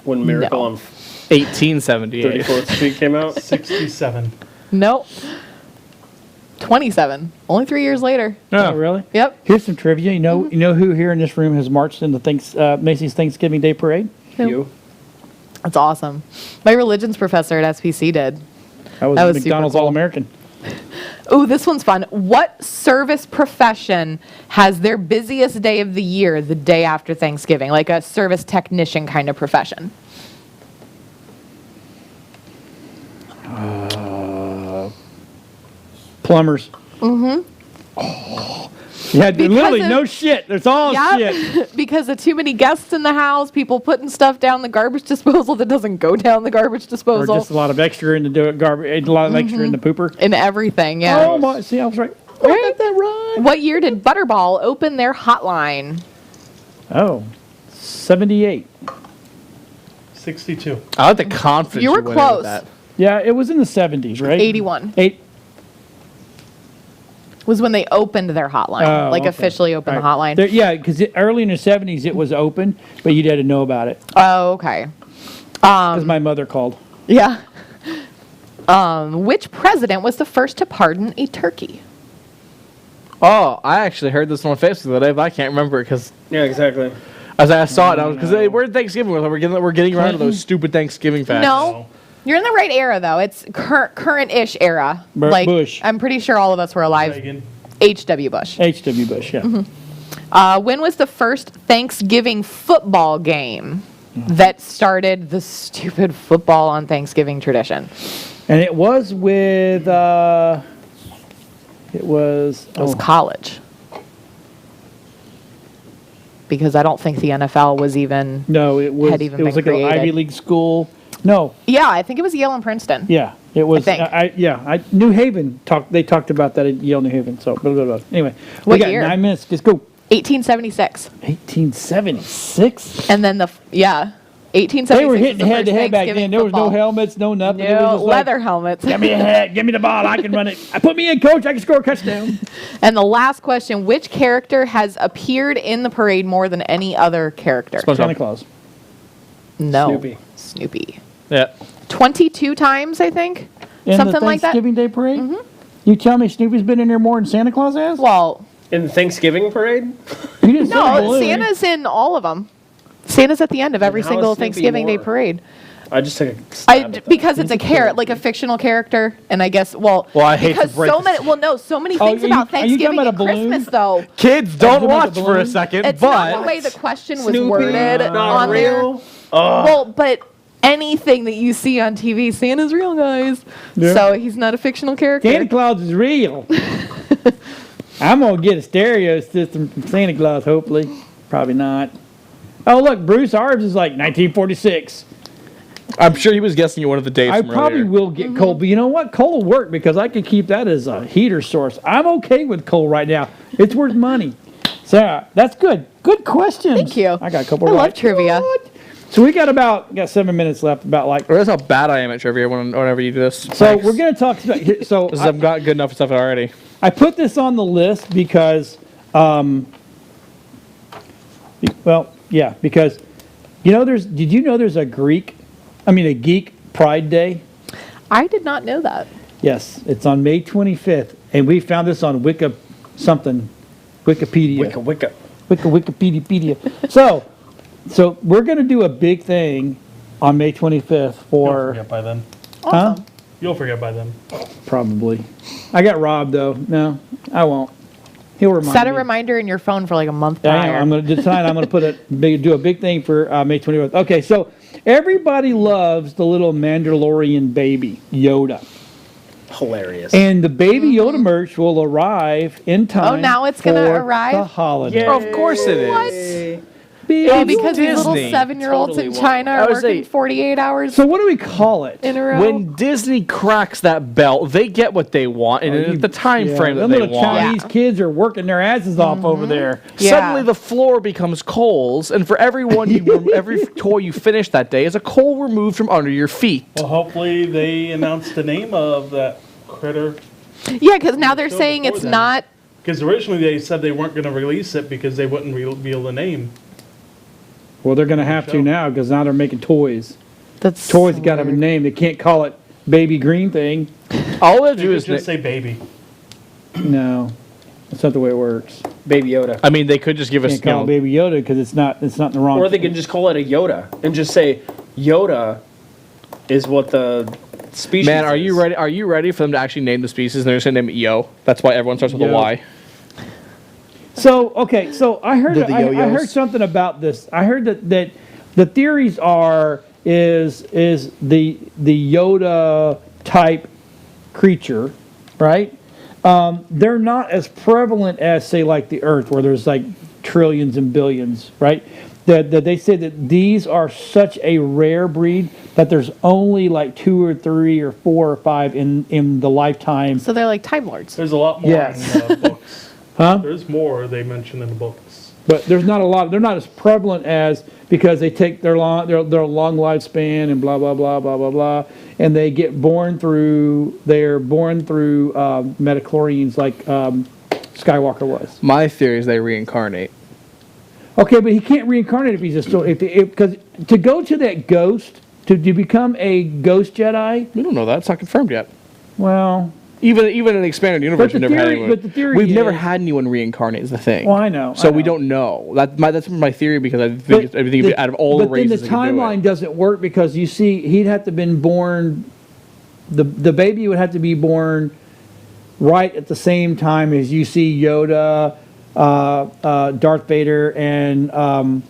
When Miracle No. on 1878. 34th Street came out. 67. Nope. 27. Only 3 years later. Oh, really? Yep. Here's some trivia. You know who here in this room has marched in the Macy's Thanksgiving Day Parade? You. That's awesome. My religions professor at SPC did. That was That was super McDonald's cool. All-American. Ooh, this one's fun. What service profession has their busiest day of the year the day after Thanksgiving? Like a service technician kind of profession. Plumbers. Mm-hmm. Yeah, literally, of- no shit. There's all shit. Because of too many guests in the house, people putting stuff down the garbage disposal that doesn't go down the garbage Or disposal. just a lot of extra in the garbage, a lot of extra in the pooper. In everything, yeah. Oh my! See, I was right. I got that right. What year did Butterball open their hotline? Oh, 78. 62. I like the confidence You were went in with close. that. Yeah, it was in the 70s, right? 81. Was when they opened their hotline, Oh, okay. officially opened the Right. hotline. There- yeah, because early in the 70s it was open, but you had to know about it. Oh, okay. Because my mother called. Yeah. Which president was the first to pardon a turkey? Oh, I actually heard this on Facebook the other day, but I can't remember because Yeah, exactly. as I saw it, I was because we're at Thanksgiving. We're getting around to those stupid Thanksgiving facts. No. You're in the right era, though. It's current-ish era. Bush. I'm pretty sure all of us were alive. Reagan. H.W. Bush. H.W. Bush, yeah. When was the first Thanksgiving football game that started the stupid football on Thanksgiving tradition? And it was with, it was college. Because I don't think the NFL was even... No, it was, had even it was been like an created. Ivy League school. No, Yeah, I think it was Yale and Princeton. yeah, it was. think. New Haven They talked about that at Yale, New Haven. So, blah, blah, blah. Anyway, we What got year? 9 minutes. Just go. 1876. 1876. And then 1876 They were was hitting the head first to head back Thanksgiving then. There was no football. helmets, no nothing. It was No just like, leather helmets. Give me a hat. Give me the ball. I can run it. Put me in, coach. I can score a touchdown. And the last question, which character has appeared in the parade more than any other character? Santa Claus. No. Snoopy. Yeah. 22 times, I think. In Something the like that. Thanksgiving Day parade? You tell me Snoopy's been in there more than Santa Claus has? Well, In the Thanksgiving parade? You didn't say no, balloon. Santa's in all of them. Santa's at the end of every how single is Snoopy Thanksgiving Day more? parade. I just took a stab at that. Because it's a carrot, like a fictional character, and I guess Well, I hate to because break so this- many. Well, no, so many Oh, things are you- about are you talking Thanksgiving about and a balloon? Christmas, though. Kids, don't you about watch the for a balloon? second, It's but not the way the question was Snoopy, worded not on there. real. Well, but anything that you see on TV, Santa's real, guys. Yeah. So he's not a fictional character. Santa Claus is real. I'm going to get a stereo system from Santa Claus, hopefully. Probably not. Oh, look, Bruce, ours is like 1946. I'm sure he was guessing you one of the dates I from probably earlier. will get coal, but you know what? Coal will work because I can keep that as a heater source. I'm okay with coal right now. It's worth money. So that's good. Good questions. Thank you. I got a couple I right. love trivia. What? So we got 7 minutes left. About like. That's how bad I am at trivia whenever you do this. So Thanks. we're gonna talk about. So Because I've got good enough stuff already. I put this on the list because, because, did you know there's a Geek Pride Day? I did not know that. Yes, it's on May 25th, and we found this on Wikipedia. Wikipedia. So we're gonna do a big thing on May 25th You'll for, forget by then. huh? You'll forget by then. Probably. I got robbed though. No, I won't. He'll remind Set a me. reminder in your phone for like a month I prior. am. I'm gonna tonight. I'm gonna do a big thing for May 25th. Okay, so everybody loves the little Mandalorian baby Yoda, Hilarious. and the baby Yoda merch will arrive in time. Oh, now it's gonna for arrive? the holiday. Of course it is. What? Oh, because these little Disney. 7-year-olds Totally in won't. China I are would working say- 48 hours So what do we call it? in a row. When Disney cracks that belt, they get what they want, and it's the time frame that them they little want. Chinese kids are working their asses off over there. Yeah. Suddenly, the floor becomes coals, and for every toy you finish that day is a coal removed from under your feet. Well, hopefully they announce the name of that critter. Yeah, because now they're Still saying before it's then. not. Because originally they said they weren't going to release it because they wouldn't reveal the name. Well, they're going to have to now because now they're making toys. That's Toys got to have a name. They can't call it Baby Green Thing. All they They do could is just say baby. No, that's not the way it works. Baby Yoda. I mean, they could just give us Can't call it Baby Yoda because it's not in the wrong. Or they could just call it a Yoda and just say Yoda is what the species Man, are you is. ready? Are you ready for them to actually name the species? And they're just gonna name it Yo. That's why everyone starts with a Yo. Y. So okay, so I heard The I yo-yos. heard something about this. I heard that the theories is the Yoda type creature, right? they're not as prevalent as, say, like the Earth, where there's like trillions and billions, right? That they say that these are such a rare breed that there's only like 2 or 3 or 4 or 5 in the lifetime. So they're like Time Lords. There's a lot more Yes. in the books. Huh? There's more they mention in the books. But there's not a lot. They're not as prevalent as, because they take their long lifespan and blah blah blah blah blah blah, and they get born through. They're born through metachlorines like Skywalker was. My theory is they reincarnate. Okay, but he can't reincarnate if he's a still. Because to go to that ghost to become a ghost Jedi. We don't know that. It's not confirmed yet. Well. Even in the expanded universe, we've never had anyone. But the theory we've never is- had anyone reincarnate. Is the thing. Well, I know. So we don't know. That's my theory, because I think out of all the races, But then the timeline doesn't work, because you see, he'd have to been born. The baby would have to be born right at the same time as you see Yoda, Darth Vader, and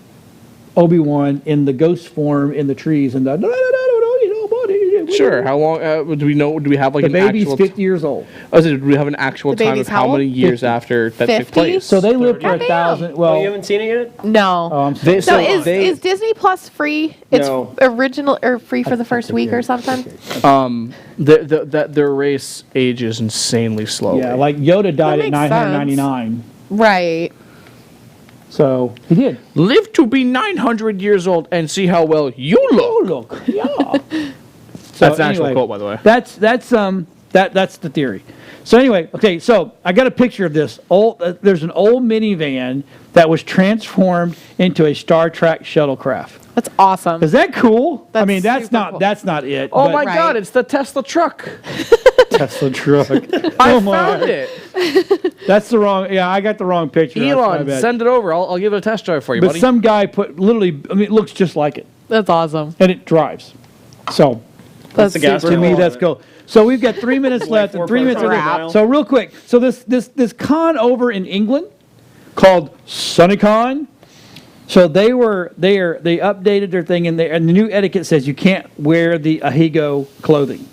Obi-Wan in the ghost form in the trees, and Sure. How long do we know? Do we have like the an baby's actual? 50 years old. Do we have an actual The time baby's of how how many old? years 50. after that took 50? place? So they lived for 1,000. Well, you haven't seen it yet? No. Oh, I'm sorry. So is Disney Plus free? It's No. original or free for the first week or something? Their race ages insanely slowly. Yeah, like Yoda died at makes sense. 999. Right. So he did. Live to be 900 years old and see how well you look. Yeah. That's an actual quote, by the way. That's the theory. So anyway, okay, so I got a picture of this. There's an old minivan that was transformed into a Star Trek shuttlecraft. That's awesome. Is that cool? I That's mean, that's super not cool. that's not it. Oh but- my God! It's the Tesla truck. Tesla truck. I Oh my. found it. That's the wrong. Yeah, I got the wrong picture. That's my Elon, bad. send it over. I'll give it a test drive for you, But buddy. some guy put literally. I mean, it looks just like it, That's awesome. and it drives. So That's the gas super to me, cool. that's cool. So we've got 3 minutes left and 3 minutes. 4.5 Okay. miles. So real quick. So this con over in England called SunnyCon. So they updated their thing, and the new etiquette says you can't wear the Ahigo clothing.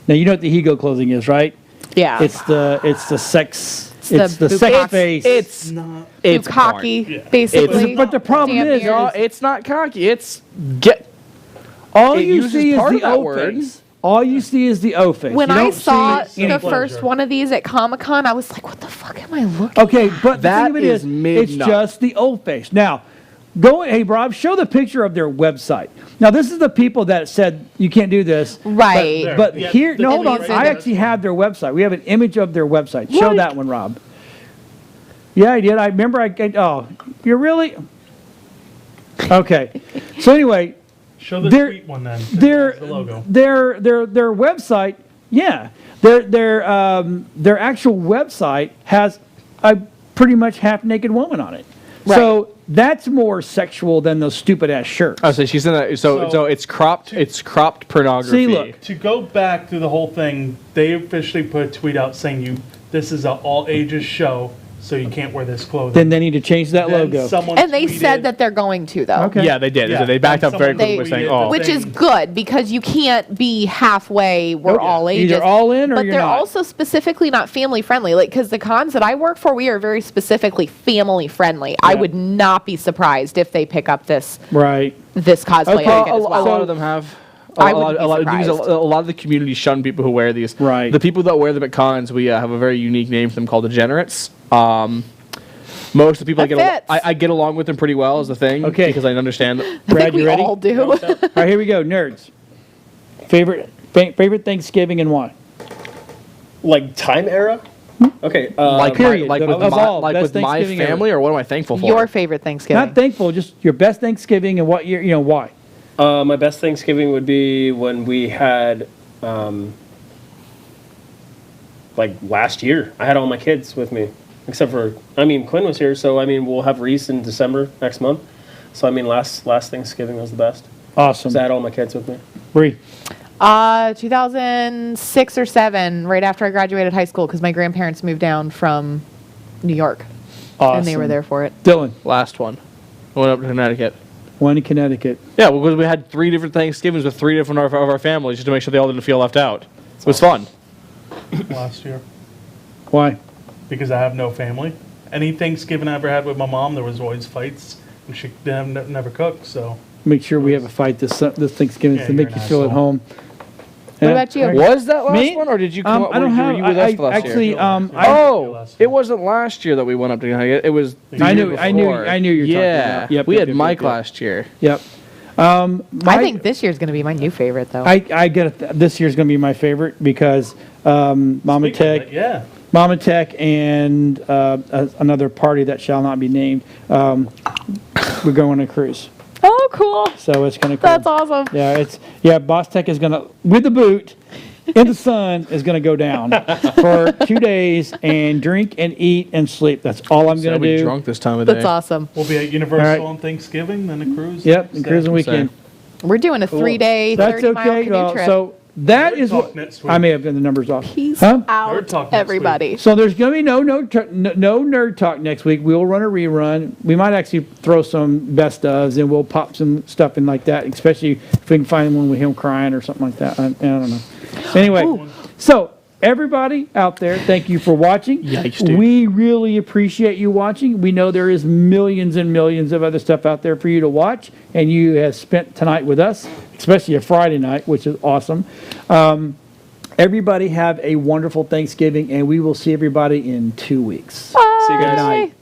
Now you know what the Ahigo clothing is, right? Yeah. It's the sex. the It's the boop- sex it's- face. It's Too it's cocky, porn. basically. But the problem Damn is, near. No, it's not cocky. It's get. all it you uses see is part the of that O word. face. All you see is the O face. When You I don't saw see the anything. first one of these at Comic-Con, I was like, what the fuck am I looking Okay, but That the thing of it is is, mid it's nut. just the old face. Now, hey, Rob, show the picture of their website. Now, this is the people that said you can't do this. Right. But Yeah, here, the no, hold on. image I of it. actually have their website. We have an image of their website. Show that one, Rob. Yeah, I did. I remember. Oh, you're really okay. So anyway, Show the They're- tweet one then. their The logo. their website, yeah, their actual website has a pretty much half naked woman on it. So that's more sexual than those stupid ass shirts. Oh, so she's in a. So it's cropped. It's cropped pornography. See, look. To go back through the whole thing, they officially put a tweet out saying this is an all ages show, so you can't wear this clothing. Then they need to change that Then logo. someone And they tweeted- said that they're going to, though. Okay. Yeah, they did. Yeah, So they backed up very someone quickly by tweeted saying, the "Oh, Which is thing. good, because you can't be halfway, we're all ages. Either all in or but you're they're not. also specifically not family friendly. Like, because the cons that I work for, we are very specifically family friendly. I would not be surprised if they pick up this Right. cosplay Okay. etiquette a as well. lot of them have." I wouldn't be surprised. A lot of the community shun people who wear these. Right. The people that wear them at cons, we have a very unique name for them called degenerates. Most of the people That fits. I get along with them pretty well is the thing. Okay. Because I understand. I Brad, think you we ready? all do. All right, here we go. Nerds. Favorite Thanksgiving and why? Like time era? Okay. Like period. like Of with all, my, like best with my Thanksgiving ever. family, or what am I thankful for? Your favorite Thanksgiving. Not thankful, just your best Thanksgiving and what year, why? My best Thanksgiving would be when we had, like last year. I had all my kids with me, except for Quinn was here, so we'll have Reese in December next month. So last Thanksgiving was the best. Awesome. 'Cause I had all my kids with me. Bree. 2006 or 7, right after I graduated high school, because my grandparents moved down from New York. Awesome. And they were there for it. Dylan. Last one. I went up to Connecticut. One in Connecticut. Yeah, because we had 3 different Thanksgivings with 3 different of our families just to make sure they all didn't feel left out. It was fun. last year. Why? Because I have no family. Any Thanksgiving I ever had with my mom, there was always fights, and she never cooked. So make sure we have a fight this Thanksgiving to make you feel at home. What about you? Was that last Me? one, or did you come up? I don't have. Were you with us last actually, year? It wasn't last year that we went up to. It was. I knew. I knew you're talking about. Yep, we yep, had yep, Mike yep. last year. Yep. I think this year's going to be my new favorite, though. I get it. This year's going to be my favorite because Mama Tech. Yeah. Mama Tech and another party that shall not be named. We're going on a cruise. Oh, cool. So it's going to. Cool. That's awesome. Yeah. Boss Tech is going to with the boot. In the sun is going to go down for 2 days and drink and eat and sleep. That's all I'm going to do. Be drunk this time of day. That's awesome. We'll be at Universal on Thanksgiving, then a cruise. Yep, and cruising weekend. We're doing a 3-day, That's 30-mile okay. canoe trip. So that is what next week. I may have done the numbers off. Peace Huh? out, everybody. So there's going to be no nerd talk next week. We'll run a rerun. We might actually throw some best ofs and we'll pop some stuff in like that, especially if we can find one with him crying or something like that. I don't know. Anyway, so everybody out there, thank you for watching. Yikes, dude. We really appreciate you watching. We know there is millions and millions of other stuff out there for you to watch, and you have spent tonight with us, especially a Friday night, which is awesome. Everybody have a wonderful Thanksgiving, and we will see everybody in 2 weeks. Bye. See you guys. Good night.